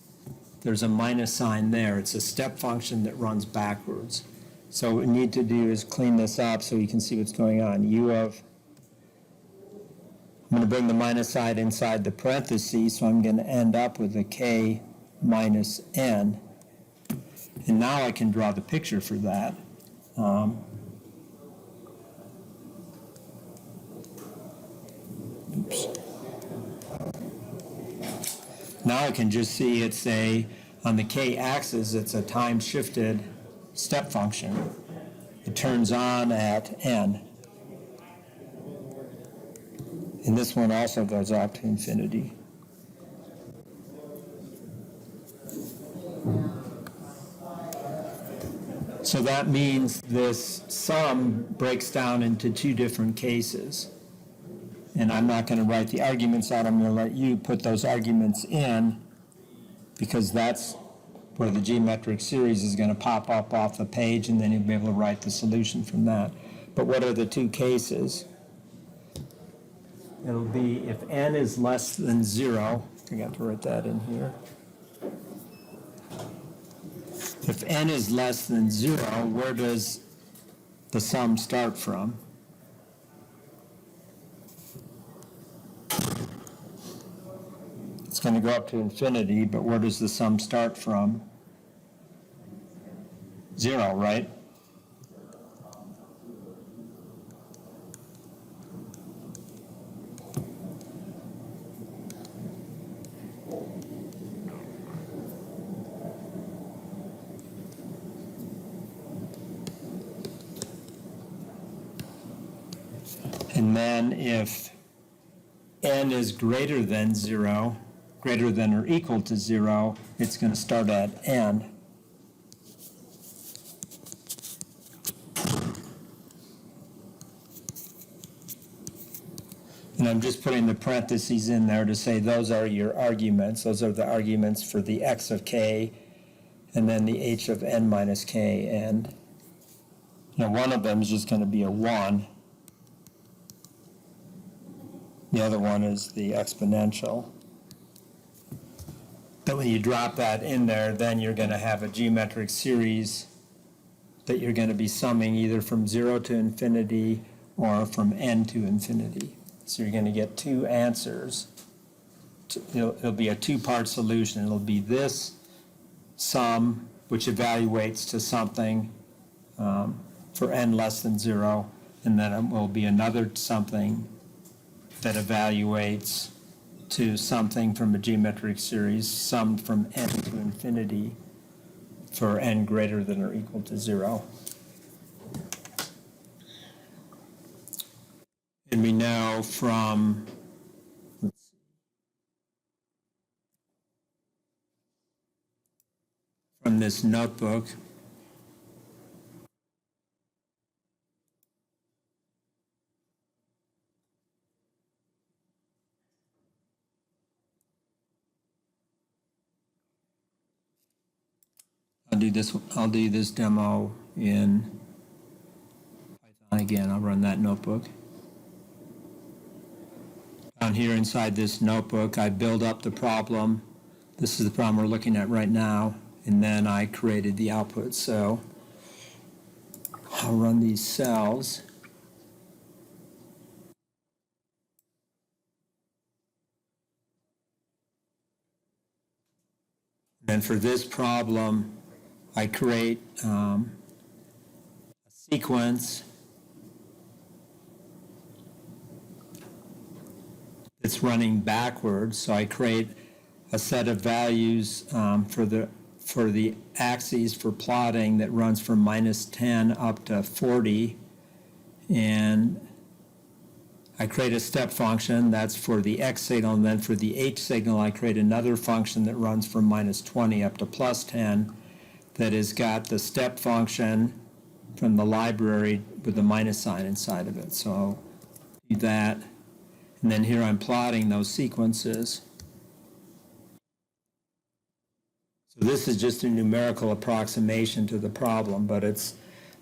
A: there's a minus sign there. It's a step function that runs backwards. So what we need to do is clean this up so you can see what's going on. I'm going to bring the minus sign inside the parentheses, so I'm going to end up with a k minus n. And now I can draw the picture for that. Oops. Now I can just see on the k-axis, it's a time-shifted step function. It turns on at n. And this one also goes out to infinity. So that means this sum breaks down into two different cases. And I'm not going to write the arguments out. I'm going to let you put those arguments in, because that's where the geometric series is going to pop up off the page, and then you'll be able to write the solution from that. But what are the two cases? It'll be if n is less than 0. I forgot to write that in here. If n is less than 0, where does the sum start from? It's going to go up to infinity, but where does the sum start from? 0, right? And then if n is greater than 0, greater than or equal to 0, it's going to start at n. And I'm just putting the parentheses in there to say those are your arguments. Those are the arguments for the x of k and then the h of n minus k. And one of them is just going to be a 1. The other one is the exponential. But when you drop that in there, then you're going to have a geometric series that you're going to be summing either from 0 to infinity or from n to infinity. So you're going to get two answers. It'll be a two-part solution. It'll be this sum, which evaluates to something for n less than 0, and then it will be another something that evaluates to something from a geometric series summed from n to infinity for n greater than or equal to 0. And we know from this notebook I'll do this demo in Python again. I'll run that notebook. Down here inside this notebook, I build up the problem. This is the problem we're looking at right now, and then I created the output. So I'll run these cells. And for this problem, I create a sequence that's running backwards. So I create a set of values for the axes for plotting that runs from -10 up to 40, and I create a step function that's for the X signal, and then for the H signal I create another function that runs from -20 up to +10 that has got the step function from the library with the minus sign inside of it. So I'll do that, and then here I'm plotting those sequences. So this is just a numerical approximation to the problem, but it's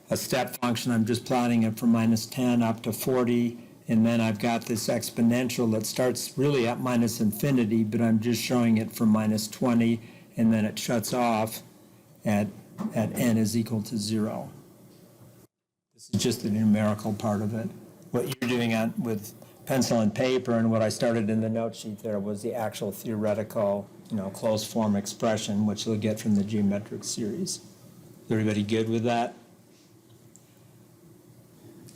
A: a step function. I'm just plotting it from -10 up to 40, and then I've got this exponential that starts really at -infinity, but I'm just showing it from -20, and then it shuts off at n is equal to 0. This is just the numerical part of it. What you're doing with pencil and paper, and what I started in the note sheet there, was the actual theoretical, closed form expression, which you'll get from the geometric series. Is everybody good with that?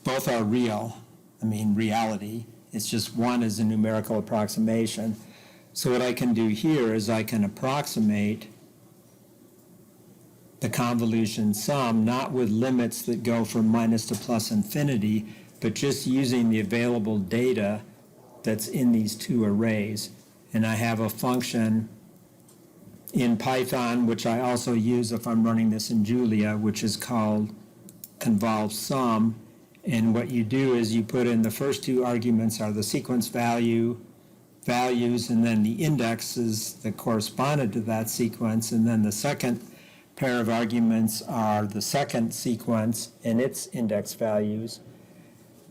A: Both are real. Reality. It's just one is a numerical approximation. So what I can do here is I can approximate the convolution sum, not with limits that go from minus to plus infinity, but just using the available data that's in these two arrays. And I have a function in Python, which I also use if I'm running this in Julia, which is called convolve sum. And what you do is you put in the first two arguments are the sequence values, and then the indexes that corresponded to that sequence, and then the second pair of arguments are the second sequence and its index values.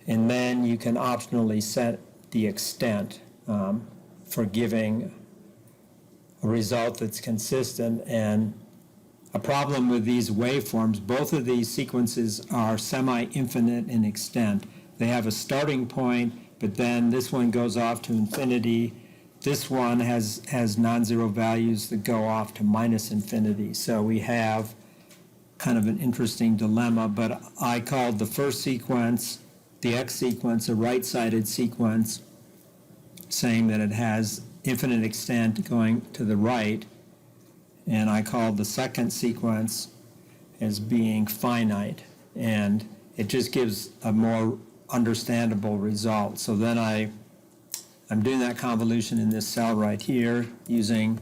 A: And then you can optionally set the extent for giving a result that's consistent. And a problem with these waveforms, both of these sequences are semi-infinite in extent. They have a starting point, but then this one goes off to infinity. This one has non-zero values that go off to -infinity. So we have kind of an interesting dilemma, but I called the first sequence, the X sequence, a right-sided sequence, saying that it has infinite extent going to the right, and I called the second sequence as being finite, and it just gives a more understandable result. So then I'm doing that convolution in this cell right here using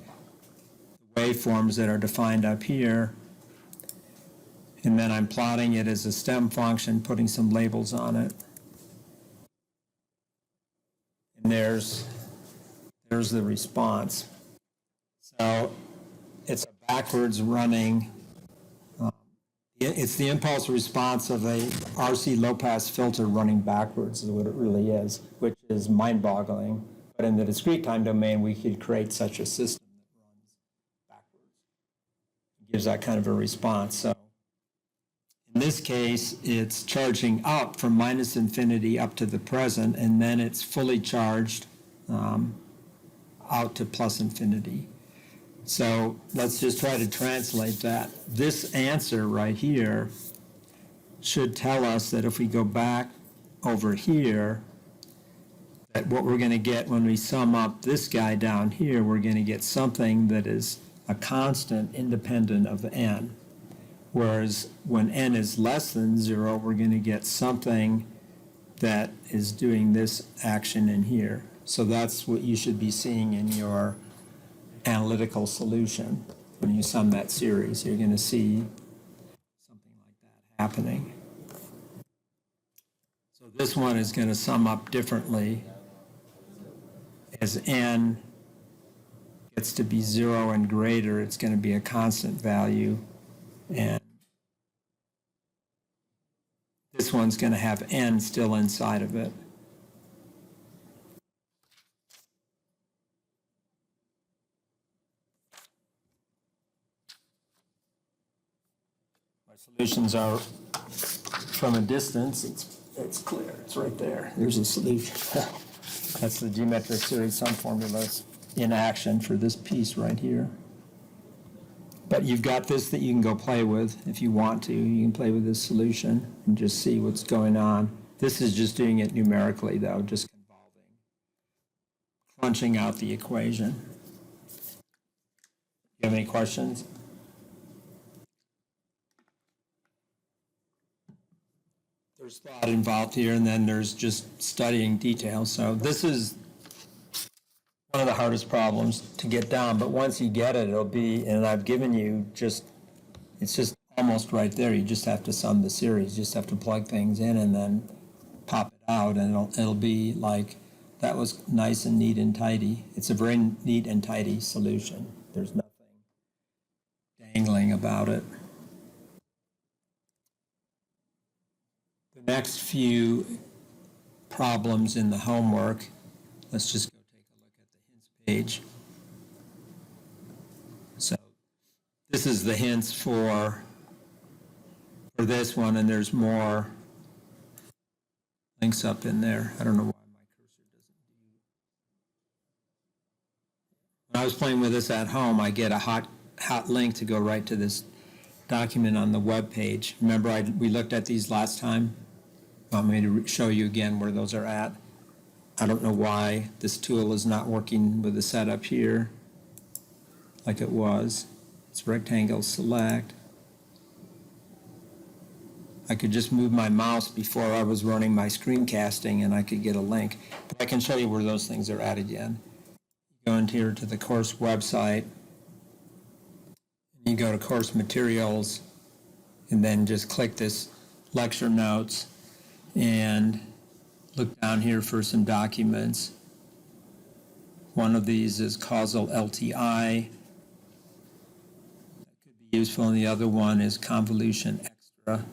A: waveforms that are defined up here, and then I'm plotting it as a stem function, putting some labels on it. And there's the response. So it's a backwards running, it's the impulse response of a RC low-pass filter running backwards is what it really is, which is mind-boggling. But in the discrete time domain, we could create such a system that runs backwards. It gives that kind of a response. So in this case, it's charging up from -infinity up to the present, and then it's fully charged out to +infinity. So let's just try to translate that. This answer right here should tell us that if we go back over here, that what we're going to get when we sum up this guy down here, we're going to get something that is a constant independent of n. Whereas when n is less than 0, we're going to get something that is doing this action in here. So that's what you should be seeing in your analytical solution. When you sum that series, you're going to see something like that happening. So this one is going to sum up differently. As n gets to be 0 and greater, it's going to be a constant value. And this one's going to have n still inside of it. My solutions are from a distance. It's clear. It's right there. There's a solution. That's the geometric series sum formulas in action for this piece right here. But you've got this that you can go play with if you want to. You can play with this solution and just see what's going on. This is just doing it numerically, though, just convolving punching out the equation. You have any questions? There's thought involved here, and then there's just studying details. So this is one of the hardest problems to get down, but once you get it, it'll be, and I've given you just, it's just almost right there. You just have to sum the series. You just have to plug things in and then pop it out, and it'll be like, that was nice and neat and tidy. It's a very neat and tidy solution. There's nothing dangling about it. The next few problems in the homework, let's just go take a look at the hints page. So this is the hints for this one, and there's more links up in there. I don't know why my cursor doesn't do. When I was playing with this at home, I get a hot link to go right to this document on the web page. Remember, we looked at these last time? Want me to show you again where those are at? I don't know why this tool is not working with the setup here like it was. It's rectangle select. I could just move my mouse before I was running my screencasting and I could get a link. But I can show you where those things are at again. Go into here to the course website. You go to course materials and then just click this lecture notes and look down here for some documents. One of these is causal LTI. That could be useful, and the other one is convolution extra.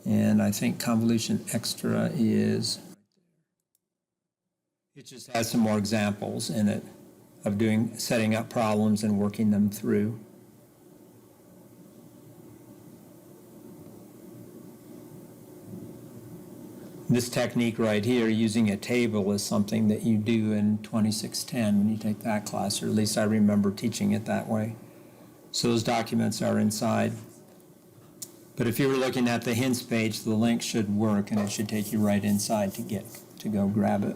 A: And I think convolution extra is, it just has some more examples in it of setting up problems and working them through. This technique right here, using a table, is something that you do in 2610 when you take that class, or at least I remember teaching it that way. So those documents are inside. But if you were looking at the hints page, the link should work, and it should take you right inside to go grab it.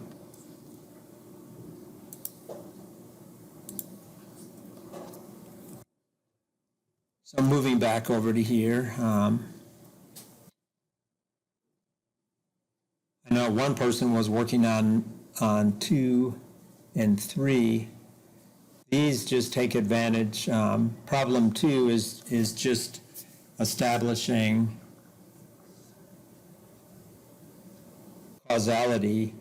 A: So moving back over to here, I know one person was working on 2 and 3. These just take advantage. Problem 2 is just establishing causality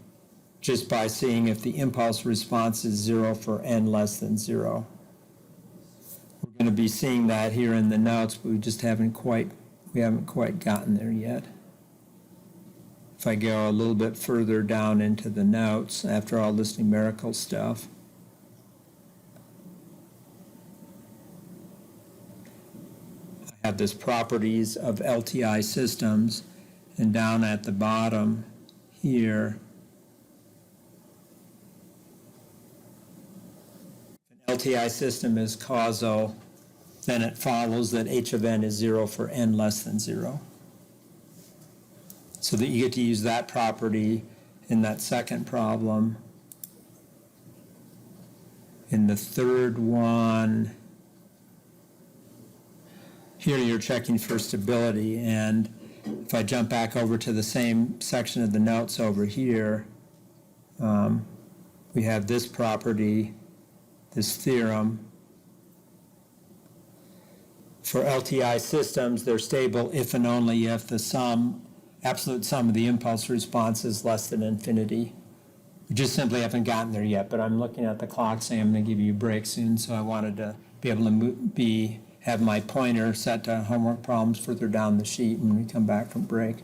A: just by seeing if the impulse response is 0 for n less than 0. We're going to be seeing that here in the notes, but we haven't quite gotten there yet. If I go a little bit further down into the notes after all this numerical stuff, I have this properties of LTI systems, and down at the bottom here, if an LTI system is causal, then it follows that h of n is 0 for n less than 0. So that you get to use that property in that second problem. In the third one, here you're checking for stability, and if I jump back over to the same section of the notes over here, we have this property, this theorem. For LTI systems, they're stable if and only if the absolute sum of the impulse response is less than infinity. We just simply haven't gotten there yet, but I'm looking at the clock saying I'm going to give you a break soon, so I wanted to be able to have my pointer set to homework problems further down the sheet when we come back from break.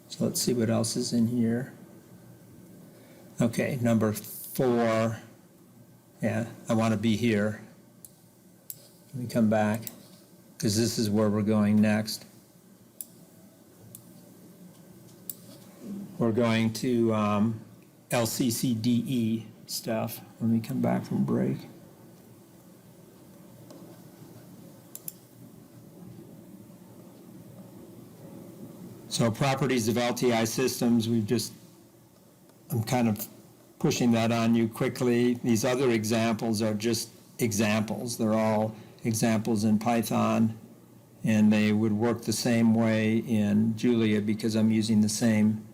A: So let's see what else is in here. Okay, number 4. Yeah, I want to be here. Let me come back, because this is where we're going next. We're going to LCCDE stuff when we come back from break. So properties of LTI systems, we've just I'm kind of pushing that on you quickly. These other examples are just examples. They're all examples in Python, and they would work the same way in Julia because I'm using the same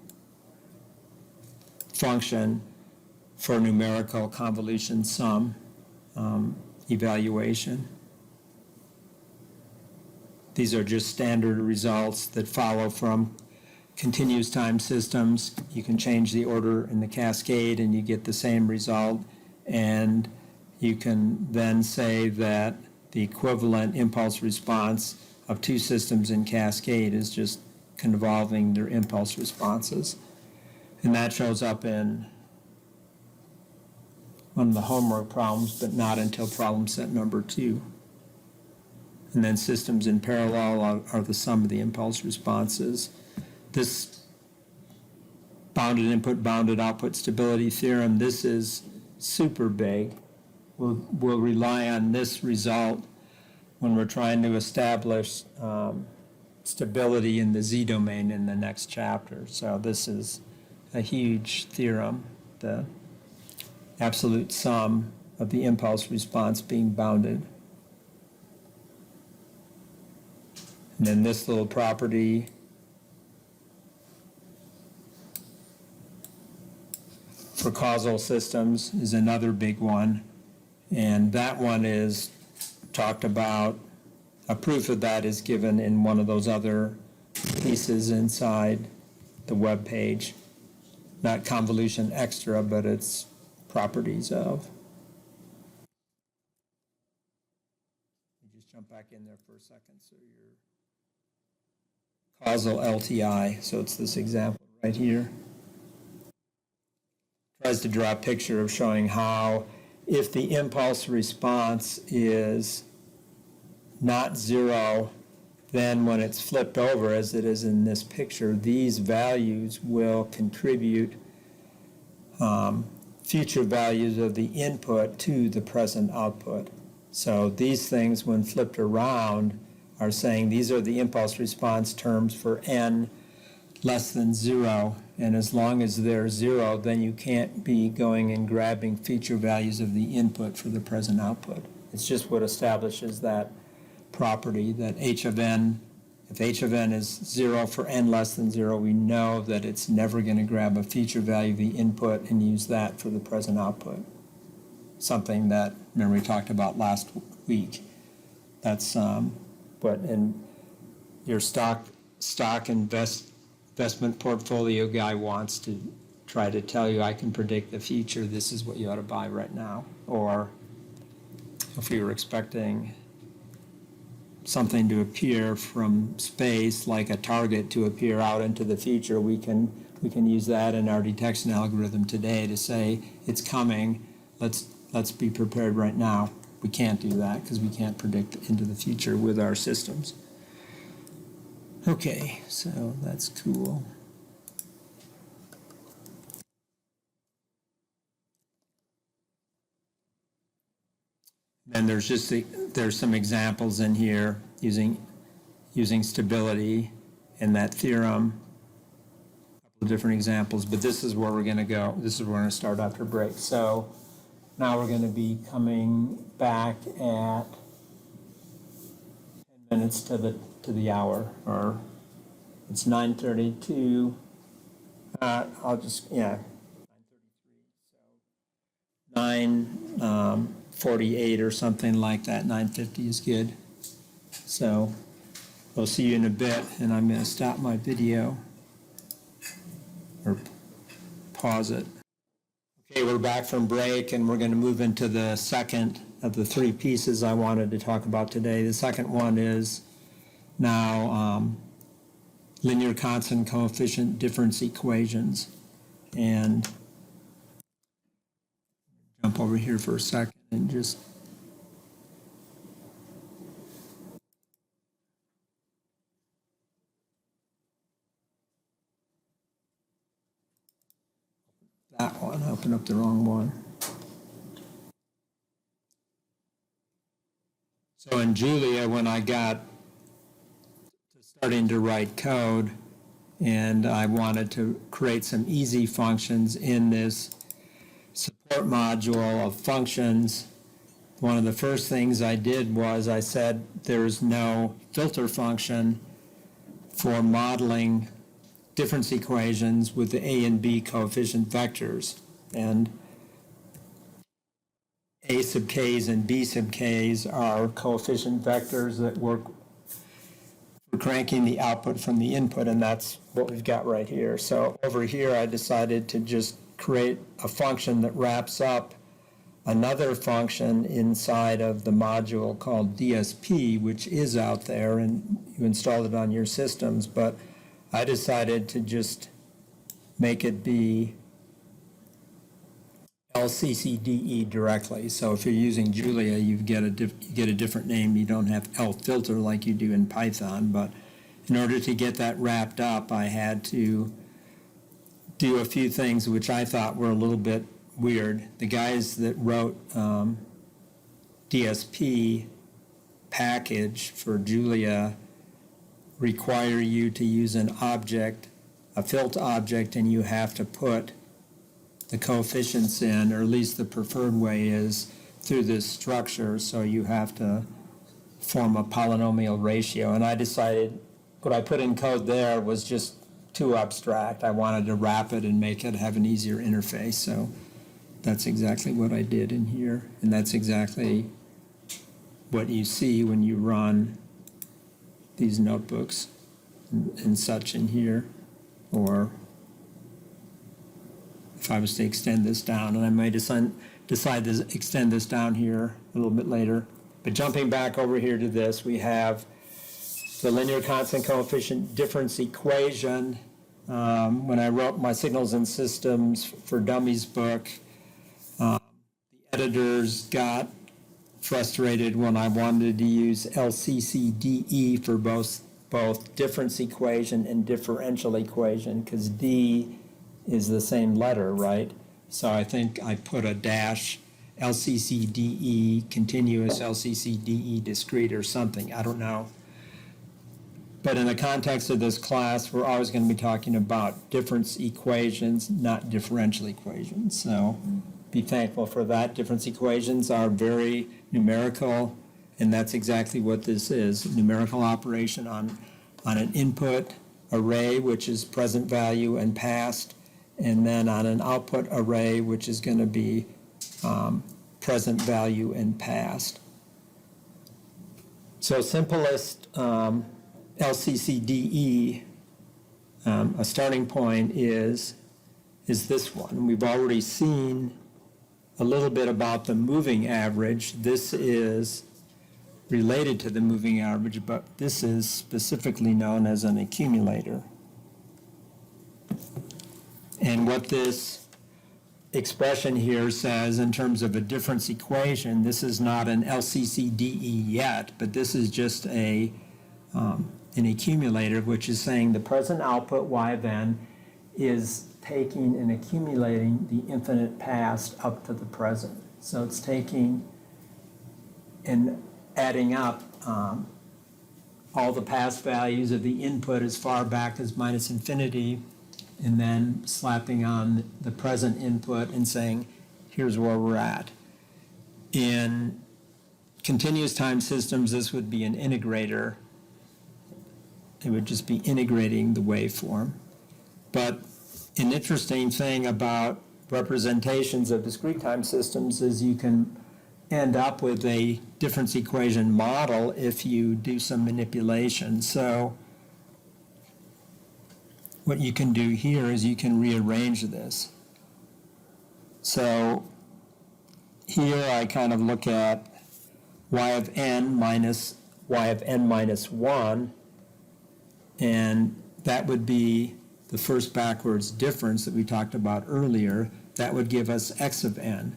A: function for numerical convolution sum evaluation. These are just standard results that follow from continuous time systems. You can change the order in the cascade and you get the same result. And you can then say that the equivalent impulse response of two systems in cascade is just convolving their impulse responses. And that shows up in one of the homework problems, but not until problem set number 2. And then systems in parallel are the sum of the impulse responses. This bounded input, bounded output stability theorem, this is super big. We'll rely on this result when we're trying to establish stability in the z-domain in the next chapter. So this is a huge theorem, the absolute sum of the impulse response being bounded. And then this little property for causal systems is another big one. And that one is talked about, a proof of that is given in one of those other pieces inside the web page. Not convolution extra, but it's properties of. Just jump back in there for a second. So your causal LTI, so it's this example right here. Tries to draw a picture of showing how if the impulse response is not 0, then when it's flipped over, as it is in this picture, these values will contribute future values of the input to the present output. So these things, when flipped around, are saying these are the impulse response terms for n less than 0, and as long as they're 0, then you can't be going and grabbing feature values of the input for the present output. It's just what establishes that property that h of n, if h of n is 0 for n less than 0, we know that it's never going to grab a feature value of the input and use that for the present output. Something that, remember, we talked about last week. That's what in your stock investment portfolio guy wants to try to tell you, I can predict the future, this is what you ought to buy right now. Or if we were expecting something to appear from space, like a target to appear out into the future, we can use that in our detection algorithm today to say it's coming, let's be prepared right now. We can't do that because we can't predict into the future with our systems. Okay, so that's cool. And there's some examples in here using stability in that theorem. A couple of different examples, but this is where we're going to go. This is where we're going to start after break. So now we're going to be coming back at 10 minutes to the hour, or it's 9:32. I'll just 9:33. So 9:48 or something like that. 9:50 is good. So we'll see you in a bit, and I'm going to stop my video or pause it. Okay, we're back from break, and we're going to move into the second of the 3 pieces I wanted to talk about today. The second one is now linear constant coefficient difference equations. And jump over here for a second and just that one, open up the wrong one. So in Julia, when I got to starting to write code, and I wanted to create some easy functions in this support module of functions. One of the first things I did was I said there's no filter function for modeling difference equations with the A and B coefficient vectors. And A sub k's and B sub k's are coefficient vectors that work for cranking the output from the input, and that's what we've got right here. So over here I decided to just create a function that wraps up another function inside of the module called DSP, which is out there, and you installed it on your systems, but I decided to just make it be LCCDE directly. So if you're using Julia, you get a different name. You don't have L filter like you do in Python, but in order to get that wrapped up, I had to do a few things which I thought were a little bit weird. The guys that wrote DSP package for Julia require you to use an object, a filter object, and you have to put the coefficients in, or at least the preferred way is through this structure, so you have to form a polynomial ratio. And I decided what I put in code there was just too abstract. I wanted to wrap it and make it have an easier interface, so that's exactly what I did in here, and that's exactly what you see when you run these notebooks and such in here. Or if I was to extend this down, and I may decide to extend this down here a little bit later. But jumping back over here to this, we have the linear constant coefficient difference equation. When I wrote my Signals and Systems for Dummies book, the editors got frustrated when I wanted to use LCCDE for both difference equation and differential equation, because D is the same letter, right? So I think I put a dash LCCDE continuous, LCCDE discrete, or something. I don't know. But in the context of this class, we're always going to be talking about difference equations, not differential equations. So be thankful for that. Difference equations are very numerical, and that's exactly what this is. Numerical operation on an input array, which is present value and past, and then on an output array, which is going to be present value and past. So simplest LCCDE, a starting point is this one. We've already seen a little bit about the moving average. This is related to the moving average, but this is specifically known as an accumulator. And what this expression here says in terms of a difference equation, this is not an LCCDE yet, but this is just an accumulator, which is saying the present output y of n is taking and accumulating the infinite past up to the present. So it's taking and adding up all the past values of the input as far back as minus infinity, and then slapping on the present input and saying, here's where we're at. In continuous time systems, this would be an integrator. It would just be integrating the waveform. But an interesting thing about representations of discrete time systems is you can end up with a difference equation model if you do some manipulation. So what you can do here is you can rearrange this. So here I kind of look at y of n minus y of n minus 1, and that would be the first backwards difference that we talked about earlier. That would give us x of n.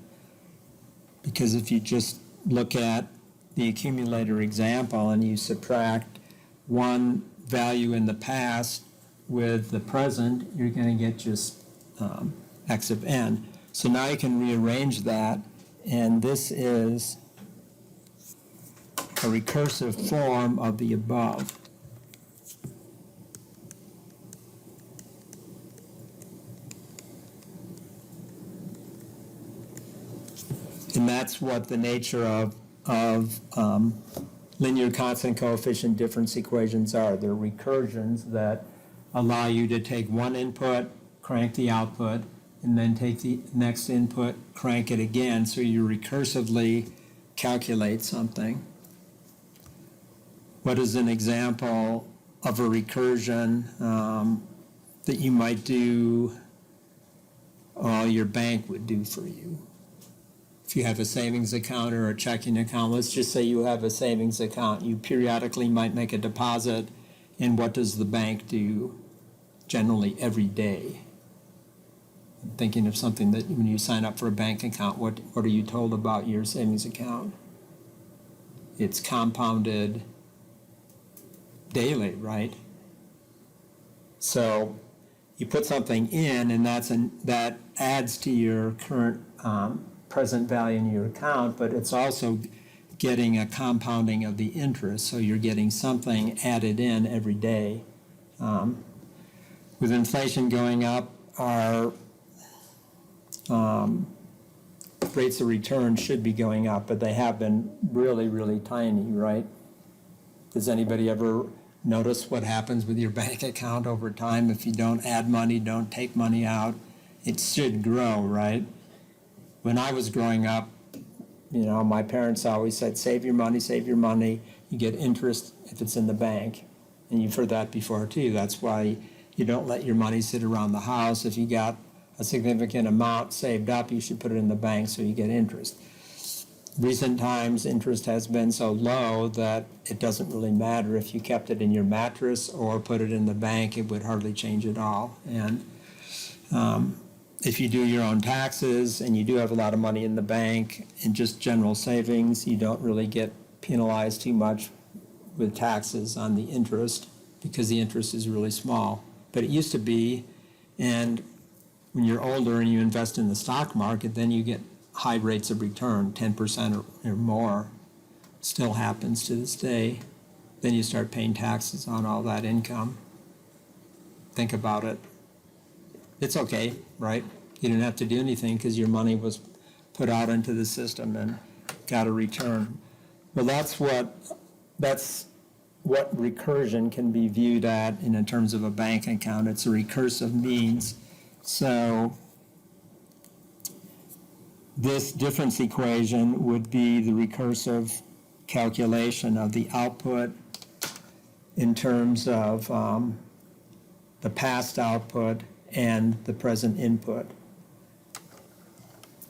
A: Because if you just look at the accumulator example and you subtract one value in the past with the present, you're going to get just x of n. So now you can rearrange that, and this is a recursive form of the above. And that's what the nature of linear constant coefficient difference equations are. They're recursions that allow you to take one input, crank the output, and then take the next input, crank it again, so you recursively calculate something. What is an example of a recursion that you might do, your bank would do for you? If you have a savings account or a checking account, let's just say you have a savings account, you periodically might make a deposit, and what does the bank do generally every day? I'm thinking of something that when you sign up for a bank account, what are you told about your savings account? It's compounded daily, right? So you put something in, and that adds to your current present value in your account, but it's also getting a compounding of the interest, so you're getting something added in every day. With inflation going up, our rates of return should be going up, but they have been really, really tiny, right? Does anybody ever notice what happens with your bank account over time? If you don't add money, don't take money out, it should grow, right? When I was growing up, my parents always said, save your money, you get interest if it's in the bank. And you've heard that before too. That's why you don't let your money sit around the house. If you got a significant amount saved up, you should put it in the bank so you get interest. Recent times, interest has been so low that it doesn't really matter if you kept it in your mattress or put it in the bank, it would hardly change at all. And if you do your own taxes and you do have a lot of money in the bank and just general savings, you don't really get penalized too much with taxes on the interest because the interest is really small. But it used to be, and when you're older and you invest in the stock market, then you get high rates of return, 10% or more. Still happens to this day. Then you start paying taxes on all that income. Think about it. It's okay, right? You didn't have to do anything because your money was put out into the system and got a return. Well, that's what recursion can be viewed at in terms of a bank account. It's a recursive means. So this difference equation would be the recursive calculation of the output in terms of the past output and the present input.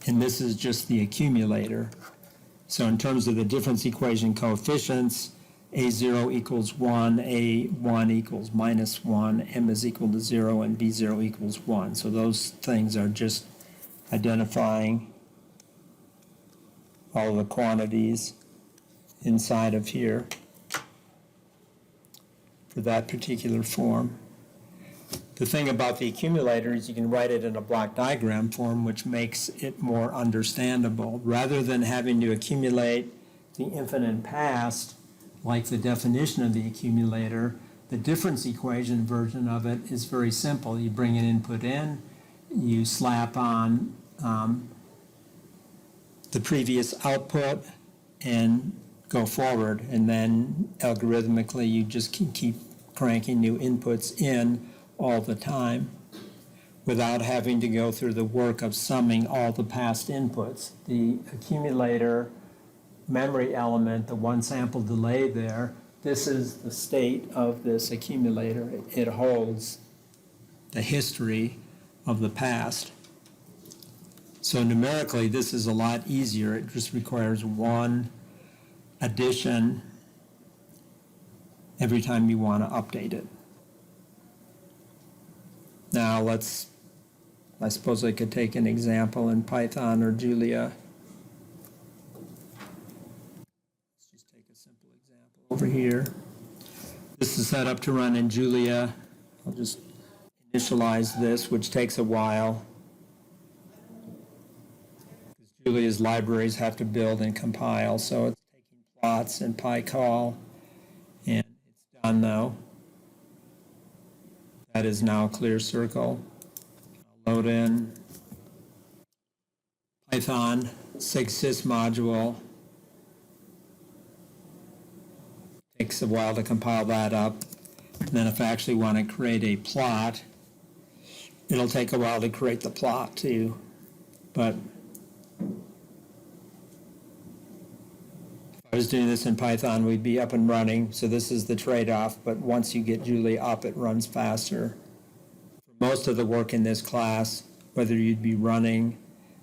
A: And this is just the accumulator. So in terms of the difference equation coefficients, A0 equals 1, A1 equals -1, M is equal to 0, and B0 equals 1. So those things are just identifying all the quantities inside of here for that particular form. The thing about the accumulator is you can write it in a block diagram form, which makes it more understandable. Rather than having to accumulate the infinite past, like the definition of the accumulator, the difference equation version of it is very simple. You bring an input in, you slap on the previous output and go forward, and then algorithmically you just keep cranking new inputs in all the time without having to go through the work of summing all the past inputs. The accumulator memory element, the one sample delay there, this is the state of this accumulator. It holds the history of the past. So numerically, this is a lot easier. It just requires one addition every time you want to update it. Now I suppose I could take an example in Python or Julia. Let's just take a simple example over here. This is set up to run in Julia. I'll just initialize this, which takes a while. Because Julia's libraries have to build and compile, so it's taking plots and pycall, and it's done though. That is now a clear circle. I'll load in Python. SIG-sys module. Takes a while to compile that up. And then if I actually want to create a plot, it'll take a while to create the plot too. But if I was doing this in Python, we'd be up and running. So this is the trade-off. But once you get Julia up, it runs faster. For most of the work in this class, whether you'd be running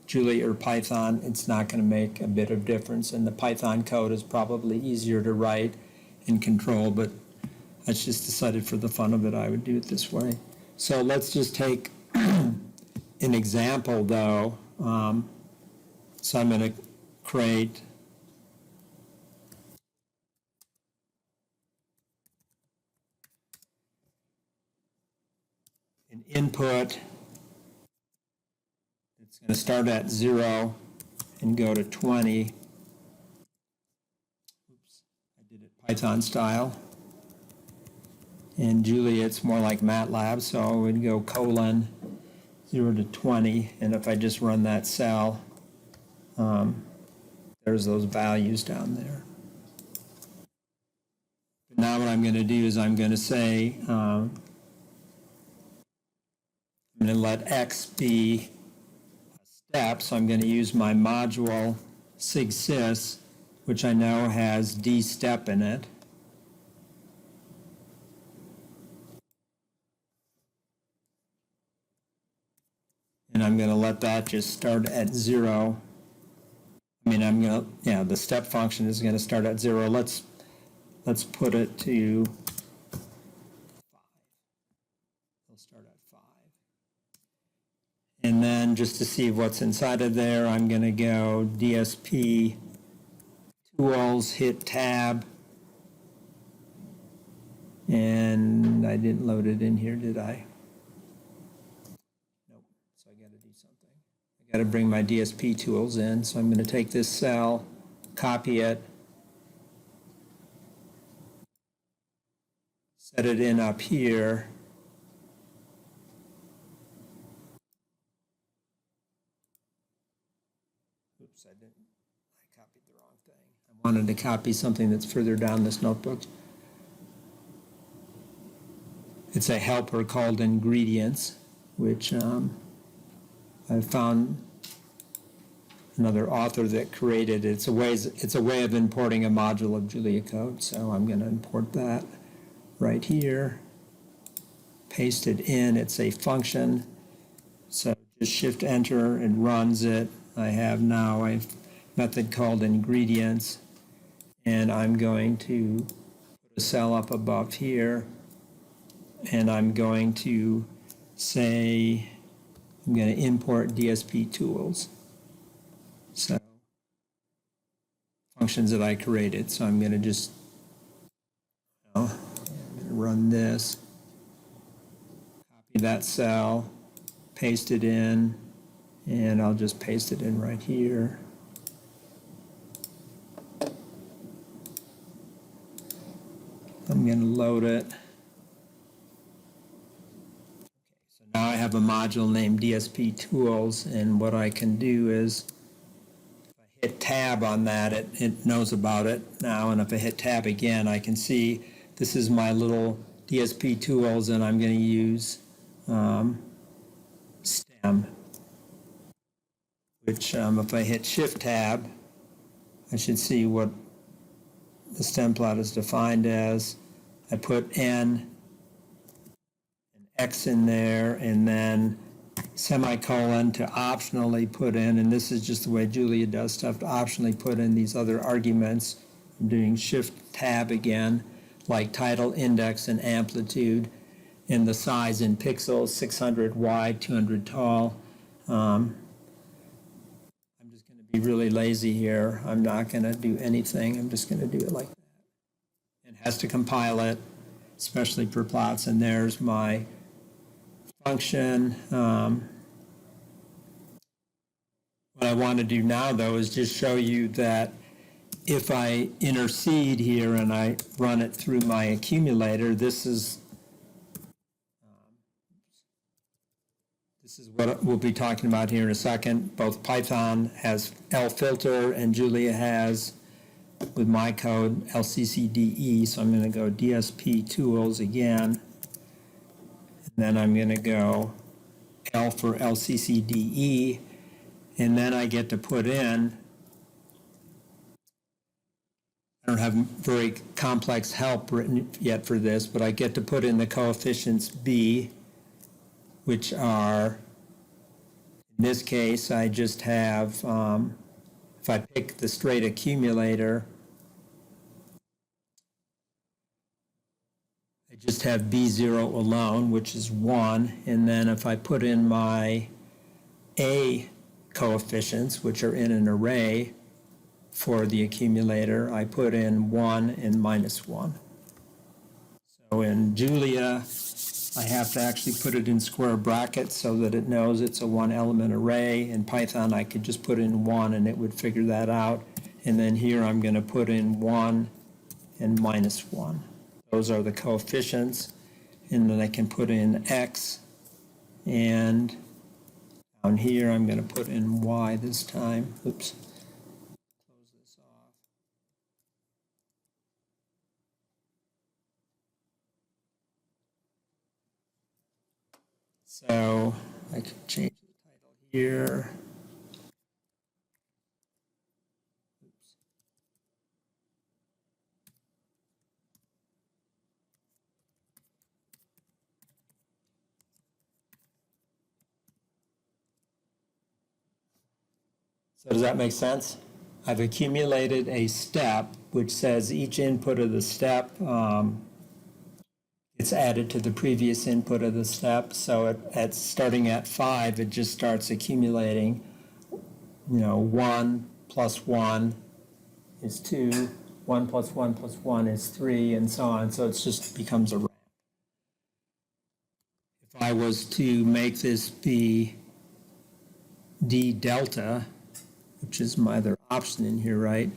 A: Julia or Python, it's not going to make a bit of difference. And the Python code is probably easier to write and control, but I just decided for the fun of it, I would do it this way. So let's just take an example though. So I'm going to create an input. It's going to start at 0 and go to 20. Oops, I did it Python style. In Julia, it's more like MATLAB, so I would go colon 0 to 20, and if I just run that cell, there's those values down there. But now what I'm going to do is I'm going to say, I'm going to let X be a step, so I'm going to use my module SIG-sys, which I know has D step in it. And I'm going to let that just start at 0. The step function is going to start at 0. Let's put it to 5. It'll start at 5. And then just to see what's inside of there, I'm going to go DSP tools, hit tab. And I didn't load it in here, did I? Got to bring my DSP tools in, so I'm going to take this cell, copy it, set it in up here, oops, I copied the wrong thing. I wanted to copy something that's further down this notebook. It's a helper called ingredients, which I found another author that created it. It's a way of importing a module of Julia code. So I'm going to import that right here, paste it in. It's a function. So just shift enter, it runs it. I have now a method called ingredients, and I'm going to put a cell up above here, and I'm going to say, I'm going to import DSP tools. So, functions that I created. So I'm going to just run this, copy that cell, paste it in, and I'll just paste it in right here. I'm going to load it. Now I have a module named DSP tools, and what I can do is if I hit tab on that, it knows about it now, and if I hit tab again, I can see this is my little DSP tools, and I'm going to use stem, which if I hit shift tab, I should see what the stem plot is defined as. I put N X in there, and then semicolon to optionally put in, and this is just the way Julia does stuff, to optionally put in these other arguments. I'm doing shift tab again, like title, index, and amplitude, and the size in pixels, 600 wide, 200 tall. I'm just going to be really lazy here. I'm not going to do anything. I'm just going to do it like that. It has to compile it, especially for plots, and there's my function. What I want to do now, though, is just show you that if I intercede here and I run it through my accumulator, this is This is what we'll be talking about here in a second. Both Python has lfilter and Julia has, with my code, lccde. So I'm going to go DSP tools again. And then I'm going to go L for lccde. And then I get to put in, I don't have very complex help written yet for this, but I get to put in the coefficients B, which are, in this case, I just have, if I pick the straight accumulator, I just have B0 alone, which is 1. And then if I put in my A coefficients, which are in an array for the accumulator, I put in 1 and minus 1. So in Julia, I have to actually put it in square brackets so that it knows it's a one-element array. In Python, I could just put in 1 and it would figure that out. And then here I'm going to put in 1 and minus 1. Those are the coefficients. And then I can put in x. And down here, I'm going to put in y this time. Oops. Close this off. So I could change the title here. Oops. So does that make sense? I've accumulated a step which says each input of the step it's added to the previous input of the step. So at starting at 5, it just starts accumulating. 1 plus 1 is 2, 1 plus 1 plus 1 is 3, and so on. So it just becomes a ramp. If I was to make this be d delta, which is my other option in here, right?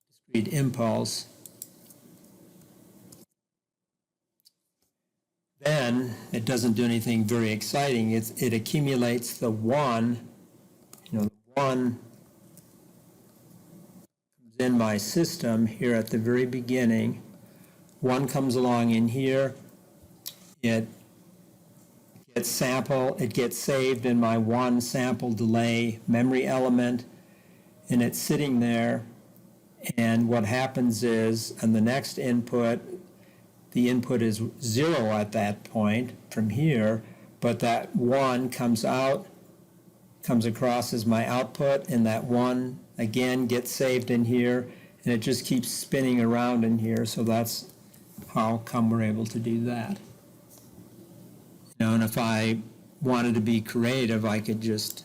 A: Discrete impulse. Then it doesn't do anything very exciting. It accumulates the 1. The 1 comes in my system here at the very beginning. 1 comes along in here. It gets saved in my 1 sample delay memory element, and it's sitting there. And what happens is, on the next input, the input is 0 at that point from here, but that 1 comes across as my output, and that 1 again gets saved in here, and it just keeps spinning around in here. So that's how come we're able to do that. And if I wanted to be creative, I could just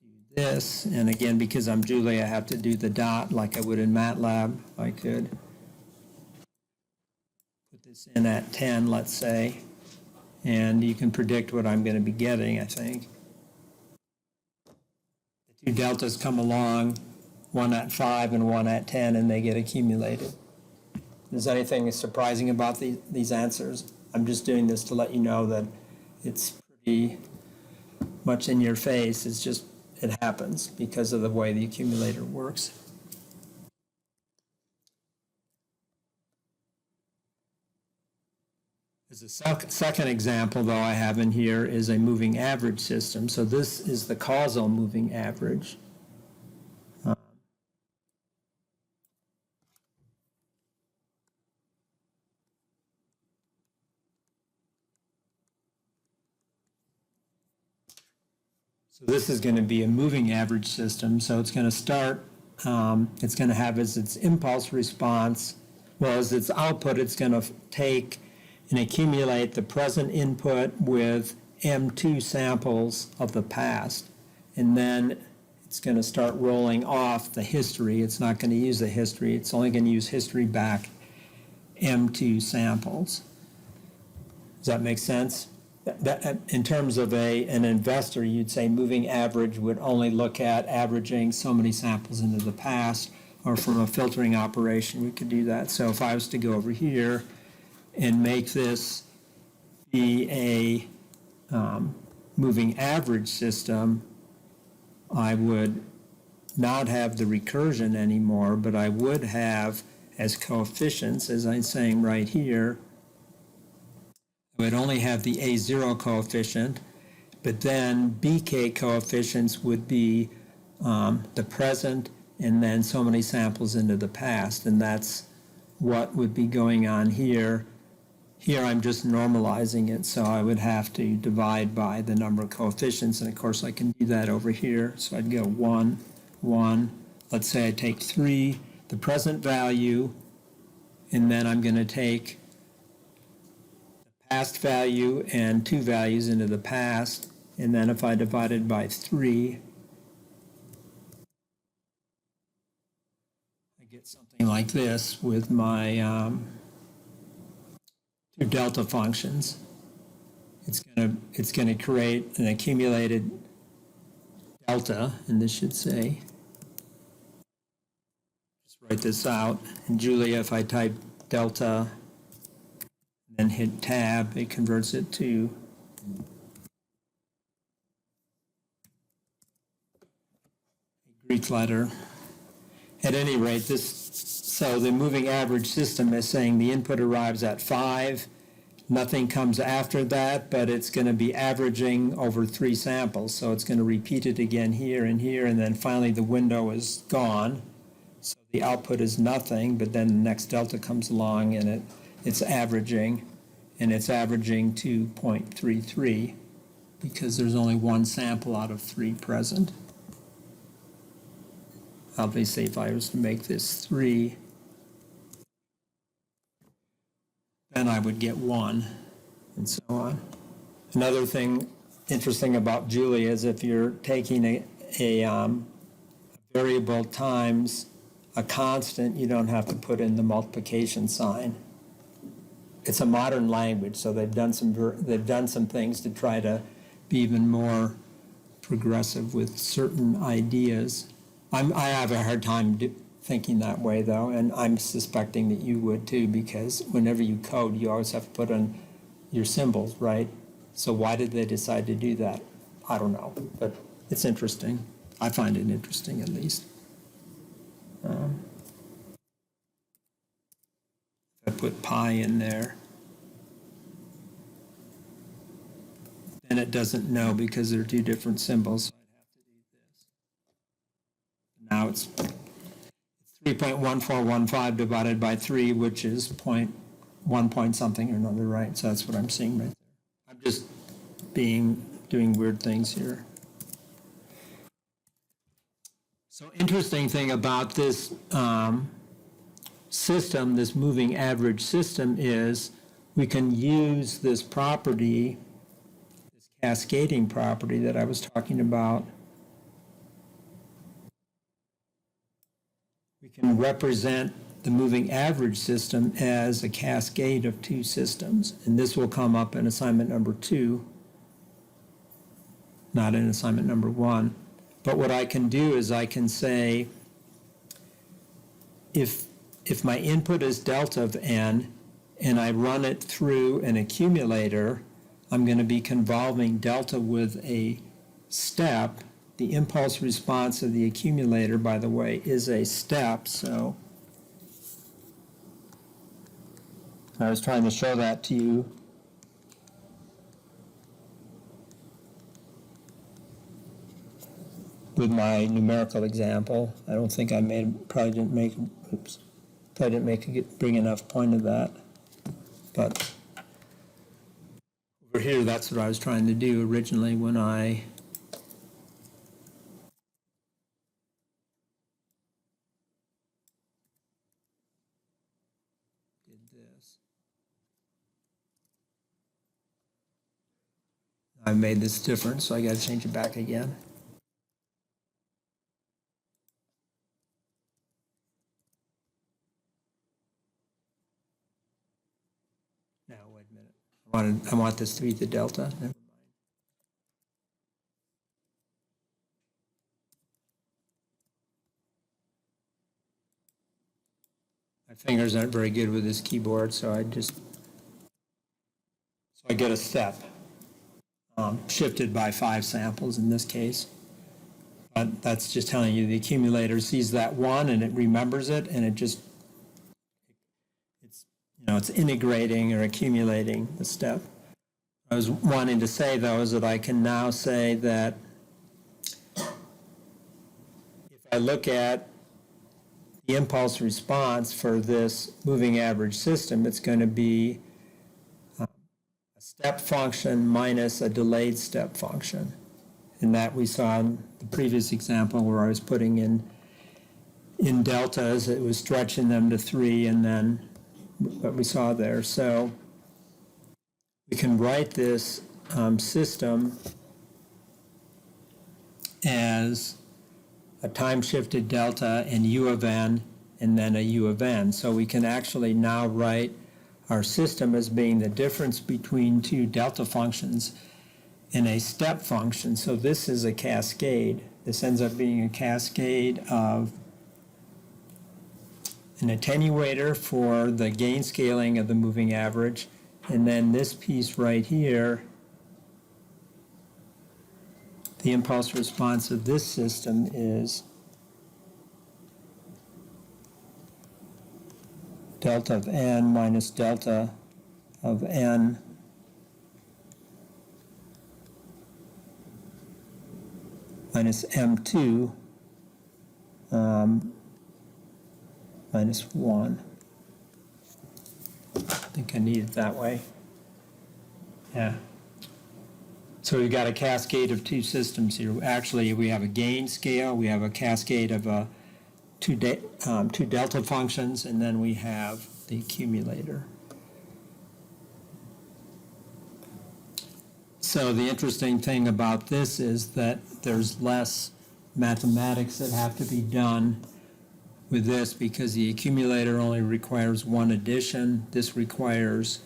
A: do this, and again, because I'm Julia, I have to do the dot like I would in MATLAB. I could in at 10, let's say, and you can predict what I'm going to be getting, I think. The 2 deltas come along, 1 at 5 and 1 at 10, and they get accumulated. Is there anything surprising about these answers? I'm just doing this to let you know that it's pretty much in your face. It's just, it happens because of the way the accumulator works. As a second example, though, I have in here is a moving average system. So this is the causal moving average. So this is going to be a moving average system. So it's going to start, it's going to have as its impulse response, well, as its output, it's going to take and accumulate the present input with M2 samples of the past. And then it's going to start rolling off the history. It's not going to use the history. It's only going to use history back M2 samples. Does that make sense? That, in terms of an investor, you'd say moving average would only look at averaging so many samples into the past, or from a filtering operation, we could do that. So if I was to go over here and make this be a moving average system, I would not have the recursion anymore, but I would have as coefficients, as I'm saying right here, I would only have the A0 coefficient, but then BK coefficients would be the present and then so many samples into the past, and that's what would be going on here. Here I'm just normalizing it, so I would have to divide by the number of coefficients, and of course I can do that over here. So I'd go 1, 1. Let's say I take 3, the present value, and then I'm going to take the past value and 2 values into the past, and then if I divide it by 3, I get something like this with my two delta functions. It's going to create an accumulated delta, and this should say, just write this out. And Julia, if I type delta, then hit tab, it converts it to a Greek letter. At any rate, so the moving average system is saying the input arrives at 5, nothing comes after that, but it's going to be averaging over 3 samples. So it's going to repeat it again here, and then finally the window is gone. So the output is nothing, but then the next delta comes along and it's averaging, and it's averaging to 0.33 because there's only 1 sample out of 3 present. Obviously, if I was to make this 3, then I would get 1, and so on. Another thing interesting about Julia is if you're taking a variable times a constant, you don't have to put in the multiplication sign. It's a modern language, so they've done some things to try to be even more progressive with certain ideas. I have a hard time thinking that way, though, and I'm suspecting that you would too, because whenever you code, you always have to put in your symbols, right? So why did they decide to do that? I don't know, but it's interesting. I find it interesting, at least. If I put pi in there, then it doesn't know because they're 2 different symbols. So I'd have to do this. Now it's 3.1415 divided by 3, which is 1 point something or another, right? So that's what I'm seeing right there. I'm just doing weird things here. So interesting thing about this system, this moving average system, is we can use this property, this cascading property that I was talking about. We can represent the moving average system as a cascade of 2 systems. And this will come up in assignment number 2, not in assignment number 1. But what I can do is I can say, if my input is delta of n, and I run it through an accumulator, I'm going to be convolving delta with a step. The impulse response of the accumulator, by the way, is a step, so I was trying to show that to you. With my numerical example. I don't think I probably didn't make a big enough point of that. But over here, that's what I was trying to do originally when I did this. I made this different, so I got to change it back again. Now, wait a minute. I want this to be the delta. Never mind. My fingers aren't very good with this keyboard, so I get a step shifted by 5 samples in this case. But that's just telling you the accumulator sees that 1 and it remembers it, and it's integrating or accumulating the step. I was wanting to say, though, is that I can now say that if I look at the impulse response for this moving average system, it's going to be a step function minus a delayed step function. And that we saw in the previous example where I was putting in deltas, it was stretching them to 3, and then what we saw there. So we can write this system as a time-shifted delta and u of n, and then a u of n. So we can actually now write our system as being the difference between 2 delta functions and a step function. So this is a cascade. This ends up being a cascade of an attenuator for the gain scaling of the moving average, and then this piece right here, the impulse response of this system is delta of n minus delta of n minus m2 minus 1. I think I need it that way. Yeah. So we've got a cascade of 2 systems here. Actually, we have a gain scale, we have a cascade of two delta functions, and then we have the accumulator. So the interesting thing about this is that there's less mathematics that have to be done with this, because the accumulator only requires 1 addition, this requires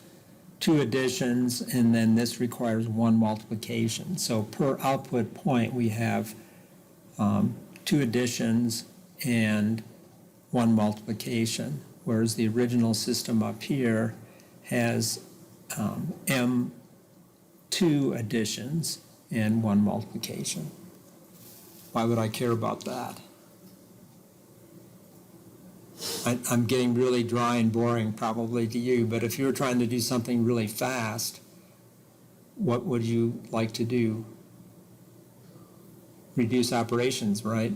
A: 2 additions, and then this requires 1 multiplication. So per output point, we have 2 additions and 1 multiplication, whereas the original system up here has M2 additions and 1 multiplication. Why would I care about that? I'm getting really dry and boring probably to you, but if you were trying to do something really fast, what would you like to do? Reduce operations, right?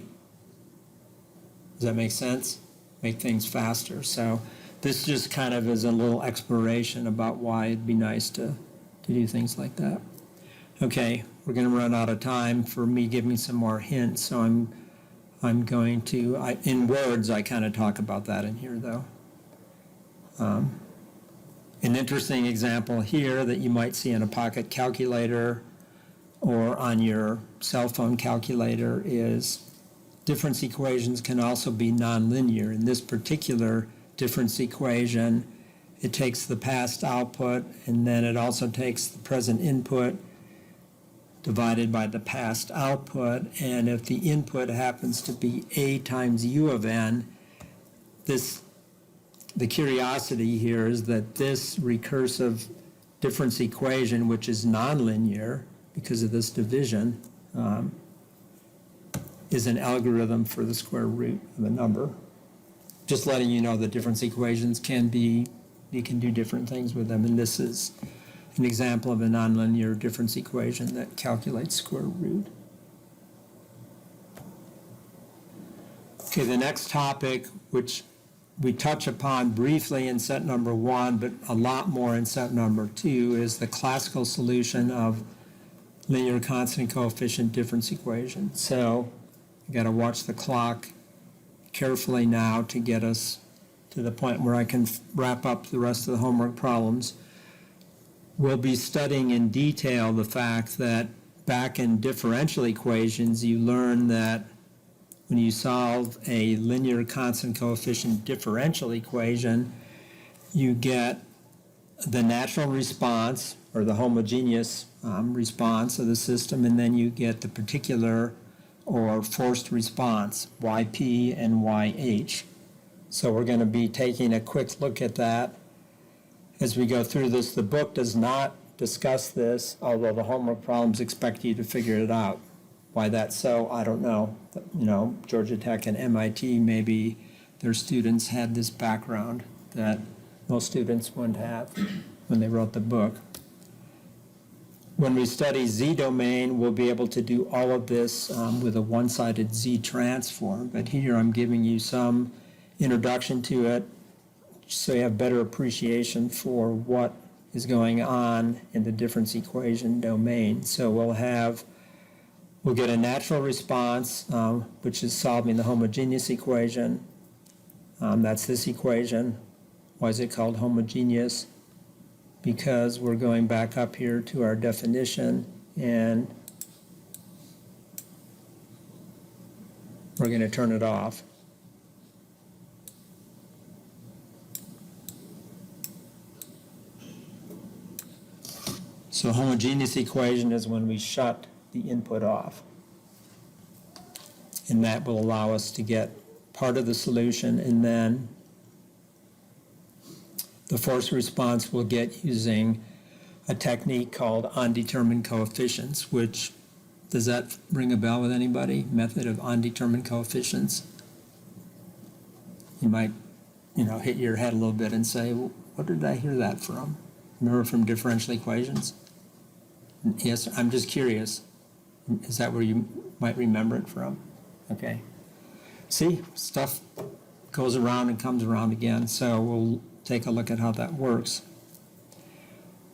A: Does that make sense? Make things faster. So this just kind of is a little exploration about why it'd be nice to do things like that. Okay, we're going to run out of time for me giving some more hints, so I'm going to, in words, I kind of talk about that in here, though. An interesting example here that you might see in a pocket calculator or on your cell phone calculator is difference equations can also be nonlinear. In this particular difference equation, it takes the past output, and then it also takes the present input divided by the past output, and if the input happens to be a times u of n, the curiosity here is that this recursive difference equation, which is nonlinear because of this division, is an algorithm for the square root of a number. Just letting you know that difference equations can be, you can do different things with them, and this is an example of a nonlinear difference equation that calculates square root. Okay, the next topic, which we touch upon briefly in set number 1, but a lot more in set number 2, is the classical solution of linear constant coefficient difference equation. So you got to watch the clock carefully now to get us to the point where I can wrap up the rest of the homework problems. We'll be studying in detail the fact that back in differential equations, you learn that when you solve a linear constant coefficient differential equation, you get the natural response, or the homogeneous response of the system, and then you get the particular or forced response, yp and yh. So we're going to be taking a quick look at that as we go through this. The book does not discuss this, although the homework problems expect you to figure it out. Why that's so, I don't know. You know, Georgia Tech and MIT, maybe their students had this background that most students wouldn't have when they wrote the book. When we study Z-domain, we'll be able to do all of this with a one-sided Z-transform, but here I'm giving you some introduction to it so you have better appreciation for what is going on in the difference equation domain. So we'll get a natural response, which is solving the homogeneous equation. That's this equation. Why is it called homogeneous? Because we're going back up here to our definition, and we're going to turn it off. So homogeneous equation is when we shut the input off. And that will allow us to get part of the solution, and then the force response we'll get using a technique called undetermined coefficients, which, does that ring a bell with anybody? Method of undetermined coefficients? You might, hit your head a little bit and say, well, what did I hear that from? Remember from differential equations? Yes, I'm just curious. Is that where you might remember it from? Okay. See, stuff goes around and comes around again, so we'll take a look at how that works.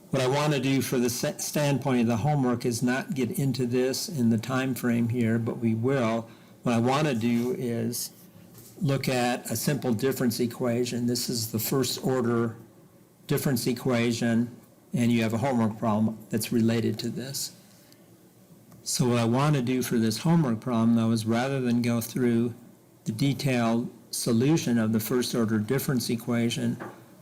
A: What I want to do for the standpoint of the homework is not get into this in the time frame here, but we will. What I want to do is look at a simple difference equation. This is the first order difference equation, and you have a homework problem that's related to this. So what I want to do for this homework problem, though, is rather than go through the detailed solution of the first order difference equation,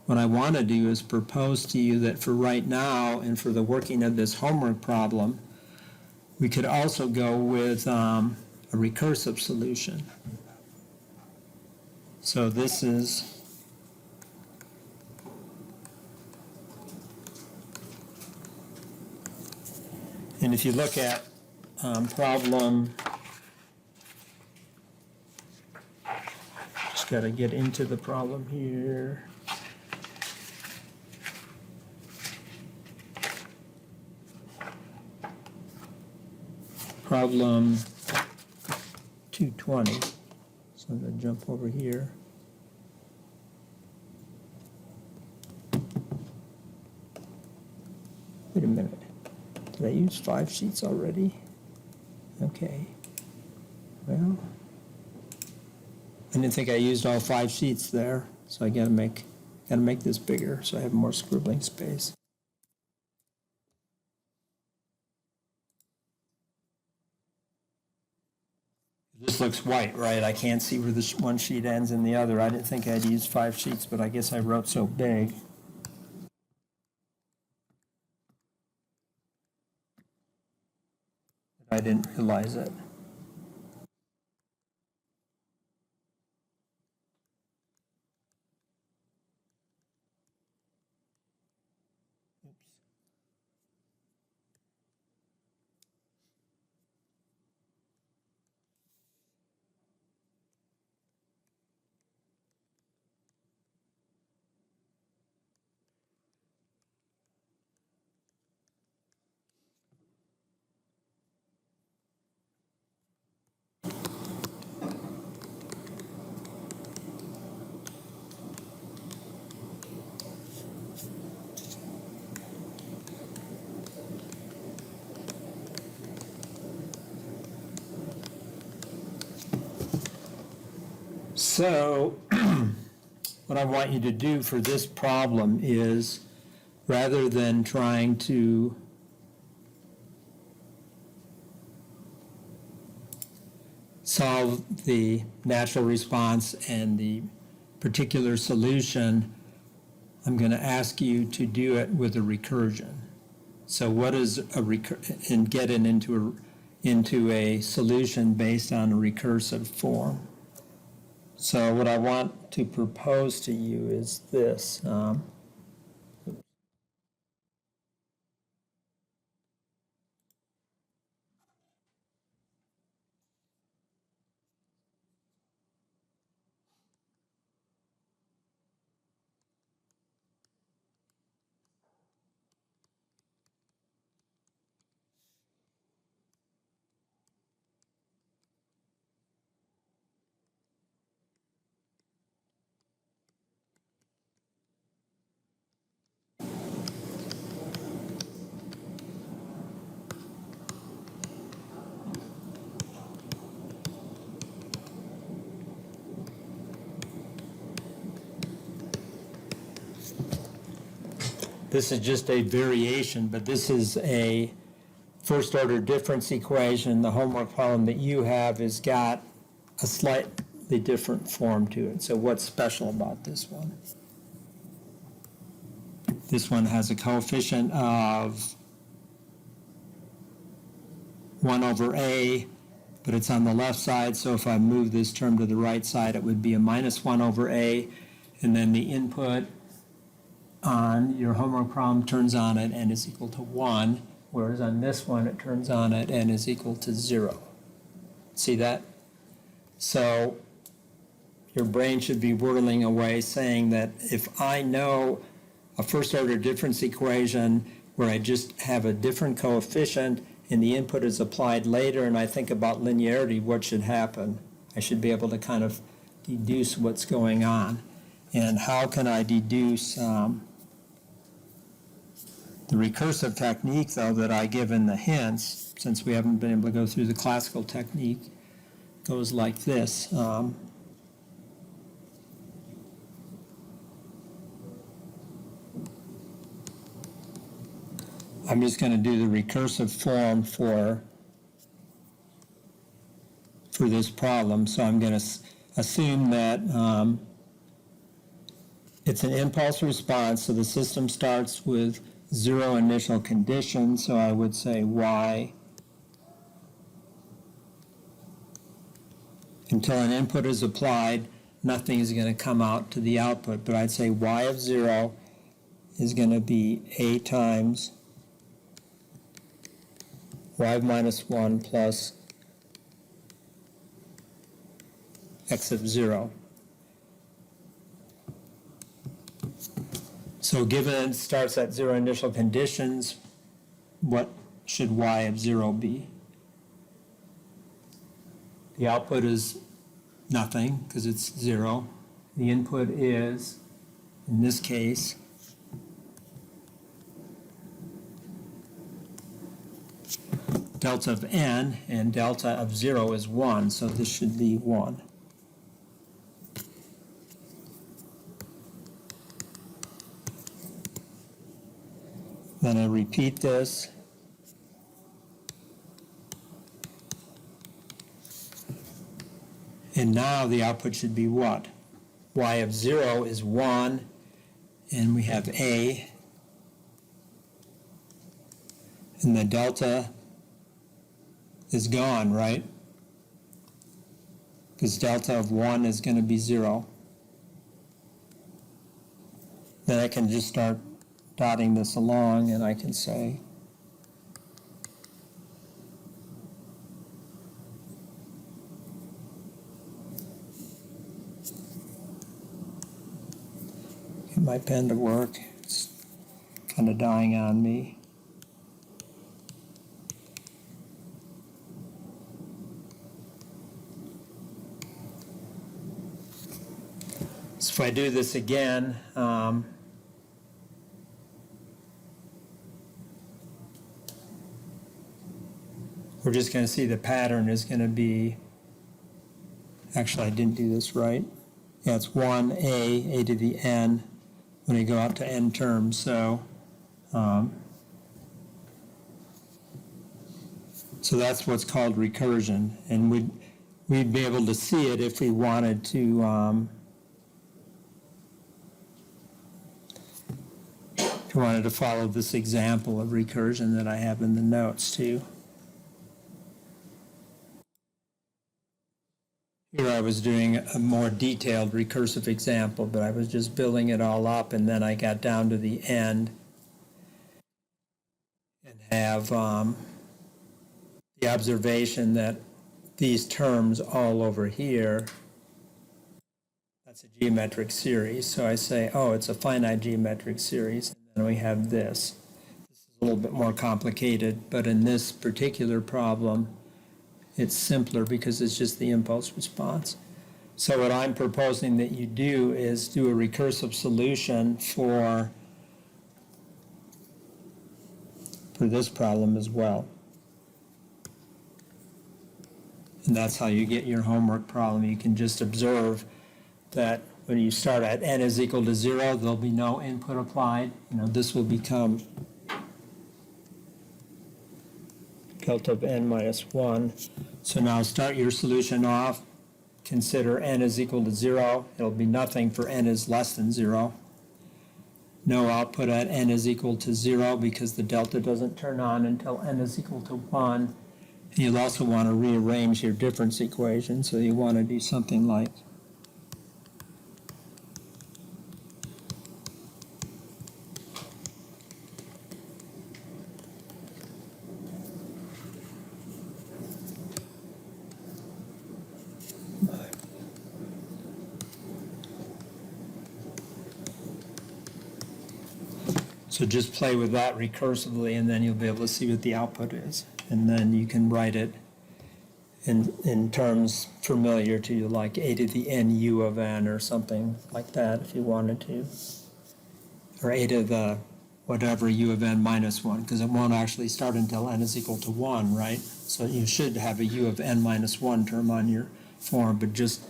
A: what I want to do is propose to you that for right now and for the working of this homework problem, we could also go with a recursive solution. So this is and if you look at problem, just got to get into the problem here. Problem 220. So I'm going to jump over here. Wait a minute. Did I use 5 sheets already? Okay. Well, I didn't think I used all 5 sheets there, so I gotta make this bigger so I have more scribbling space. This looks white, right? I can't see where this one sheet ends and the other. I didn't think I'd use 5 sheets, but I guess I wrote so big. I didn't realize it. So what I want you to do for this problem is, rather than trying to solve the natural response and the particular solution, I'm going to ask you to do it with a recursion. So what is a and get it into a solution based on a recursive form. So what I want to propose to you is this. This is just a variation, but this is a first order difference equation. The homework problem that you have has got a slightly different form to it. So what's special about this one? This one has a coefficient of 1 over a, but it's on the left side, so if I move this term to the right side, it would be a minus 1 over a, and then the input on your homework problem turns on at n is equal to 1, whereas on this one it turns on at n is equal to 0. See that? So your brain should be whirling away saying that if I know a first order difference equation where I just have a different coefficient and the input is applied later and I think about linearity, what should happen? I should be able to kind of deduce what's going on. And how can I deduce the recursive technique, though, that I give in the hints, since we haven't been able to go through the classical technique, goes like this. I'm just going to do the recursive form for this problem. So I'm going to assume that it's an impulse response. So the system starts with 0 initial condition. So I would say y until an input is applied, nothing is going to come out to the output. But I'd say y of 0 is going to be a times y minus 1 plus x of 0. So given it starts at 0 initial conditions, what should y of 0 be? The output is nothing because it's 0. The input is, in this case, delta of n, and delta of 0 is 1, so this should be 1. Then I repeat this. And now the output should be what? Y of 0 is 1, and we have a, and the delta is gone, right? Because delta of 1 is going to be 0. Then I can just start dotting this along, and I can say get my pen to work. It's kind of dying on me. So if I do this again, we're just going to see the pattern is going to be, actually I didn't do this right. Yeah, it's 1a, a to the n, when I go out to n terms. So, so that's what's called recursion. And we'd be able to see it if we wanted to, follow this example of recursion that I have in the notes too. Here I was doing a more detailed recursive example, but I was just building it all up, and then I got down to the end and have the observation that these terms all over here, that's a geometric series. So I say, oh, it's a finite geometric series. And we have this. This is a little bit more complicated, but in this particular problem, it's simpler because it's just the impulse response. So what I'm proposing that you do is do a recursive solution for this problem as well. And that's how you get your homework problem. You can just observe that when you start at n is equal to 0, there'll be no input applied. This will become delta of n minus 1. So now start your solution off. Consider n is equal to 0. It'll be nothing for n is less than 0. No output at n is equal to 0 because the delta doesn't turn on until n is equal to 1. And you'll also want to rearrange your difference equation. So you want to do something like So just play with that recursively, and then you'll be able to see what the output is. And then you can write it in terms familiar to you, like a to the n u of n or something like that if you wanted to. Or a to the whatever u of n minus 1, because it won't actually start until n is equal to 1, right? So you should have a u of n minus 1 term on your form, but just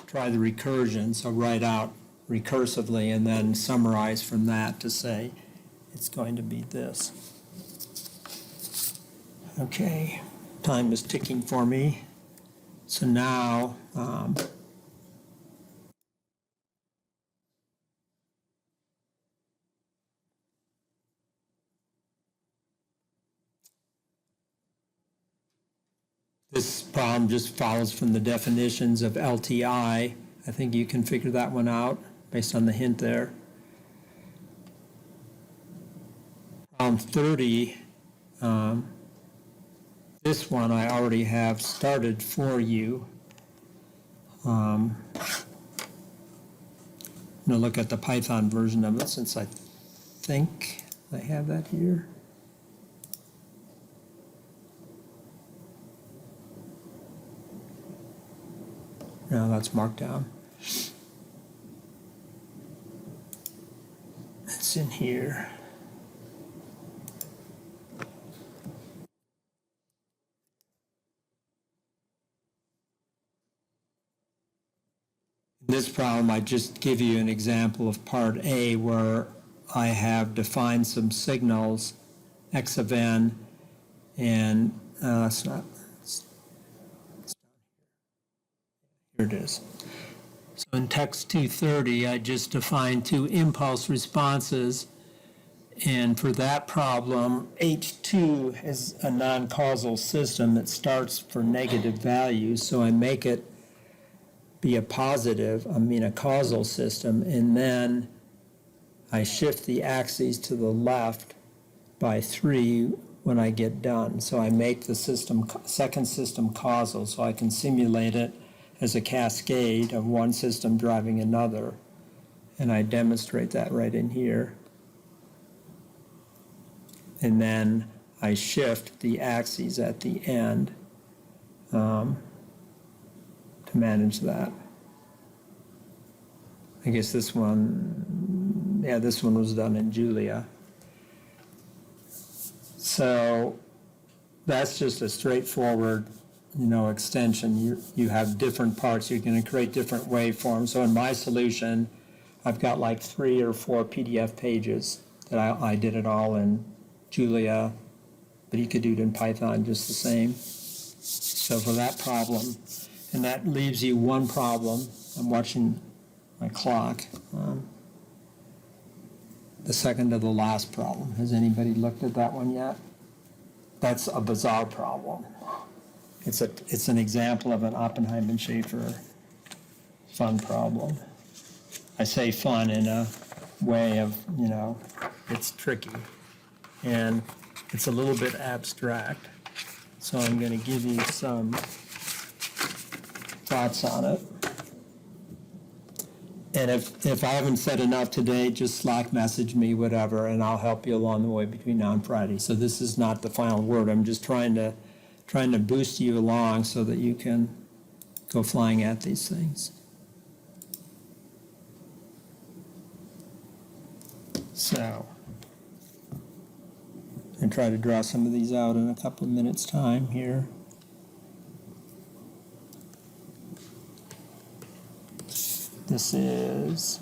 A: try the recursion. So write out recursively and then summarize from that to say, it's going to be this. Okay, time is ticking for me. So now, this problem just follows from the definitions of LTI. I think you can figure that one out based on the hint there. Problem 30, this one I already have started for you. I'm going to look at the Python version of it since I think I have that here. No, that's marked down. It's in here. In this problem, I just give you an example of part A where I have defined some signals, x of n, and it's not, here it is. So in text 230, I just defined two impulse responses, and for that problem, H2 is a non-causal system that starts for negative values, so I make it be a causal system, and then I shift the axes to the left by 3 when I get done. So I make the second system causal, so I can simulate it as a cascade of one system driving another, and I demonstrate that right in here. And then I shift the axes at the end to manage that. I guess this one was done in Julia. So that's just a straightforward, extension. You have different parts. You're going to create different waveforms. So in my solution, I've got like 3 or 4 PDF pages that I did it all in Julia, but you could do it in Python just the same. So for that problem, and that leaves you one problem. I'm watching my clock. The second to the last problem. Has anybody looked at that one yet? That's a bizarre problem. It's an example of an Oppenheim and Schaefer fun problem. I say fun in a way of, it's tricky. And it's a little bit abstract. So I'm going to give you some thoughts on it. And if I haven't said enough today, just Slack message me, whatever, and I'll help you along the way between now and Friday. So this is not the final word. I'm just trying to boost you along so that you can go flying at these things. So, and try to draw some of these out in a couple of minutes' time here. This this is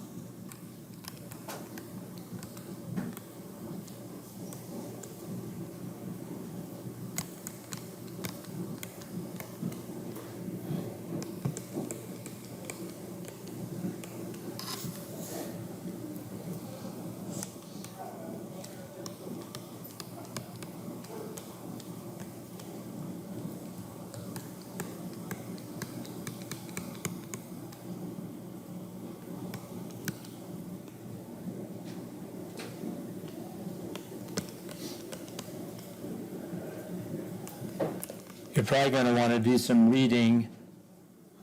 A: you're probably going to want to do some reading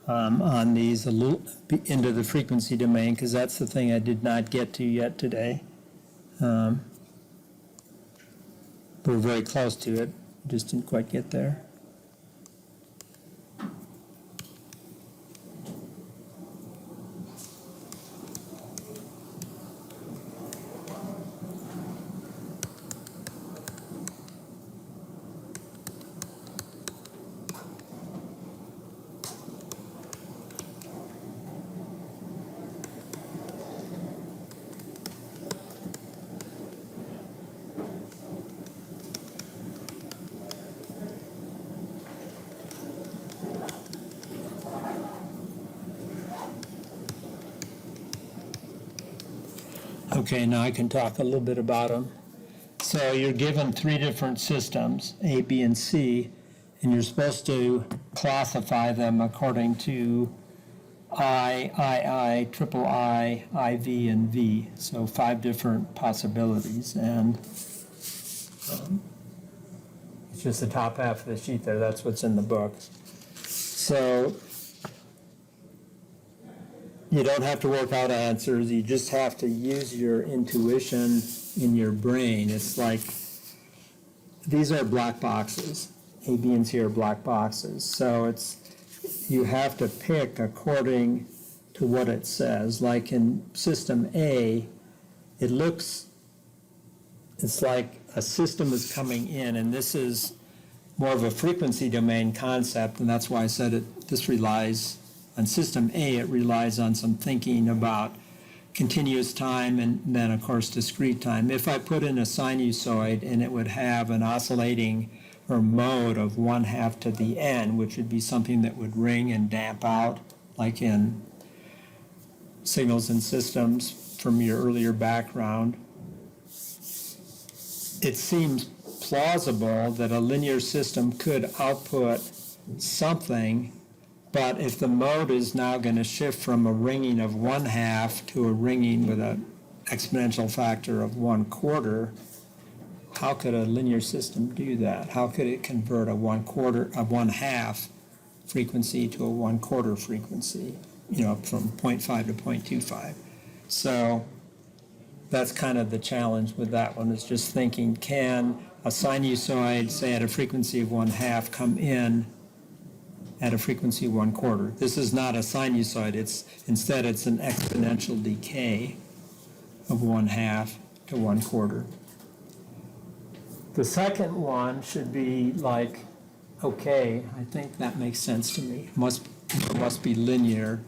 A: on these a little into the frequency domain, because that's the thing I did not get to yet today. We're very close to it, just didn't quite get there. Okay, now I can talk a little bit about them. So you're given three different systems, A, B, and C, and you're supposed to classify them according to I, triple I, IV, and V. So 5 different possibilities, and it's just the top half of the sheet there. That's what's in the book. So you don't have to work out answers. You just have to use your intuition in your brain. It's like, these are black boxes. A, B, and C are black boxes. So you have to pick according to what it says. Like in system A, it's like a system is coming in, and this is more of a frequency domain concept, and that's why I said this relies on system A, it relies on some thinking about continuous time and then, of course, discrete time. If I put in a sinusoid and it would have an oscillating or mode of 1/2 to the n, which would be something that would ring and damp out, like in signals and systems from your earlier background, it seems plausible that a linear system could output something. But if the mode is now going to shift from a ringing of 1/2 to a ringing with an exponential factor of 1/4, how could a linear system do that? How could it convert a 1/2 frequency to a 1/4 frequency, from 0.5 to 0.25? So that's kind of the challenge with that one, is just thinking, can a sinusoid, say at a frequency of 1/2, come in at a frequency of 1/4? This is not a sinusoid. Instead it's an exponential decay of 1/2 to 1/4. The second one should be like, okay, I think that makes sense to me. It must be linear,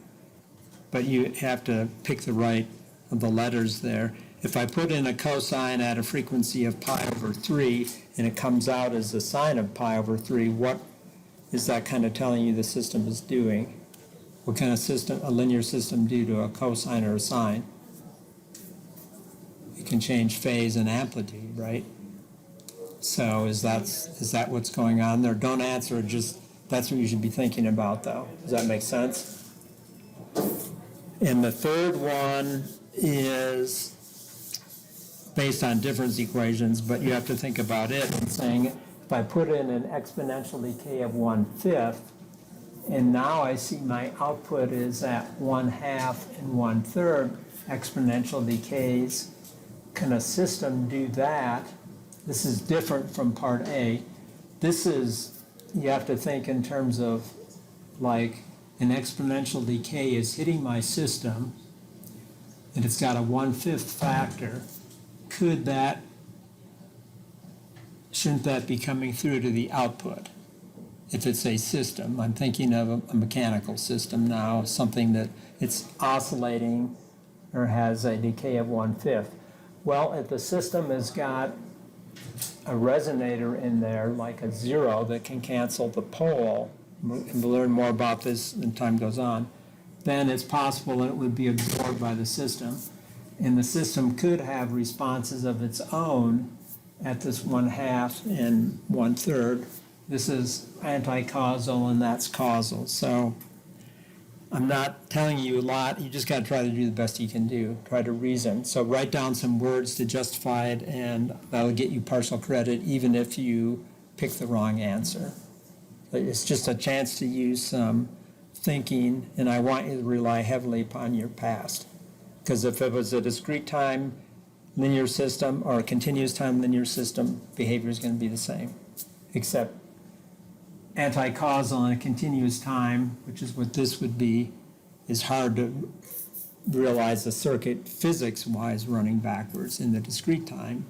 A: but you have to pick the right of the letters there. If I put in a cosine at a frequency of pi/3 and it comes out as the sine of pi/3, what is that kind of telling you the system is doing? What kind of system, a linear system, do to a cosine or a sine? It can change phase and amplitude, right? So is that what's going on there? Don't answer, just that's what you should be thinking about, though. Does that make sense? And the third one is based on difference equations, but you have to think about it and saying, if I put in an exponential decay of 1/5, and now I see my output is at 1/2 and 1/3 exponential decays, can a system do that? This is different from part A. This is, you have to think in terms of like an exponential decay is hitting my system and it's got a 1/5 factor. Shouldn't that be coming through to the output? if it's a system. I'm thinking of a mechanical system now, something that it's oscillating or has a decay of 1/5. Well, if the system has got a resonator in there, like a 0 that can cancel the pole, and we'll learn more about this as time goes on, then it's possible that it would be absorbed by the system. And the system could have responses of its own at this 1/2 and 1/3. This is anti-causal and that's causal. So I'm not telling you a lot. You just got to try to do the best you can do. Try to reason. So write down some words to justify it, and that'll get you partial credit even if you pick the wrong answer. It's just a chance to use some thinking, and I want you to rely heavily upon your past. Because if it was a discrete time linear system or a continuous time linear system, behavior is going to be the same, except anti-causal in a continuous time, which is what this would be, is hard to realize the circuit physics-wise running backwards. In the discrete time,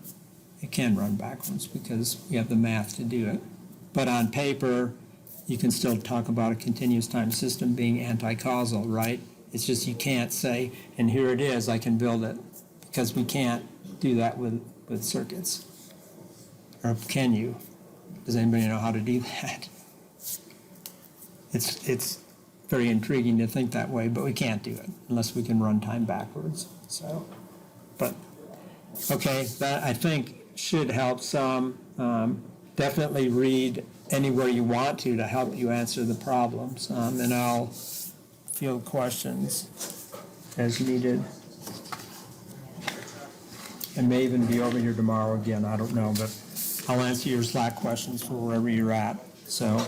A: it can run backwards because we have the math to do it. But on paper, you can still talk about a continuous time system being anti-causal, right? It's just you can't say, and here it is, I can build it, because we can't do that with circuits. Or can you? Does anybody know how to do that? It's very intriguing to think that way, but we can't do it unless we can run time backwards. So, but okay, that I think should help some. Definitely read anywhere you want to help you answer the problems, and I'll field questions as needed. I may even be over here tomorrow again. I don't know, but I'll answer your Slack questions for wherever you're at. So.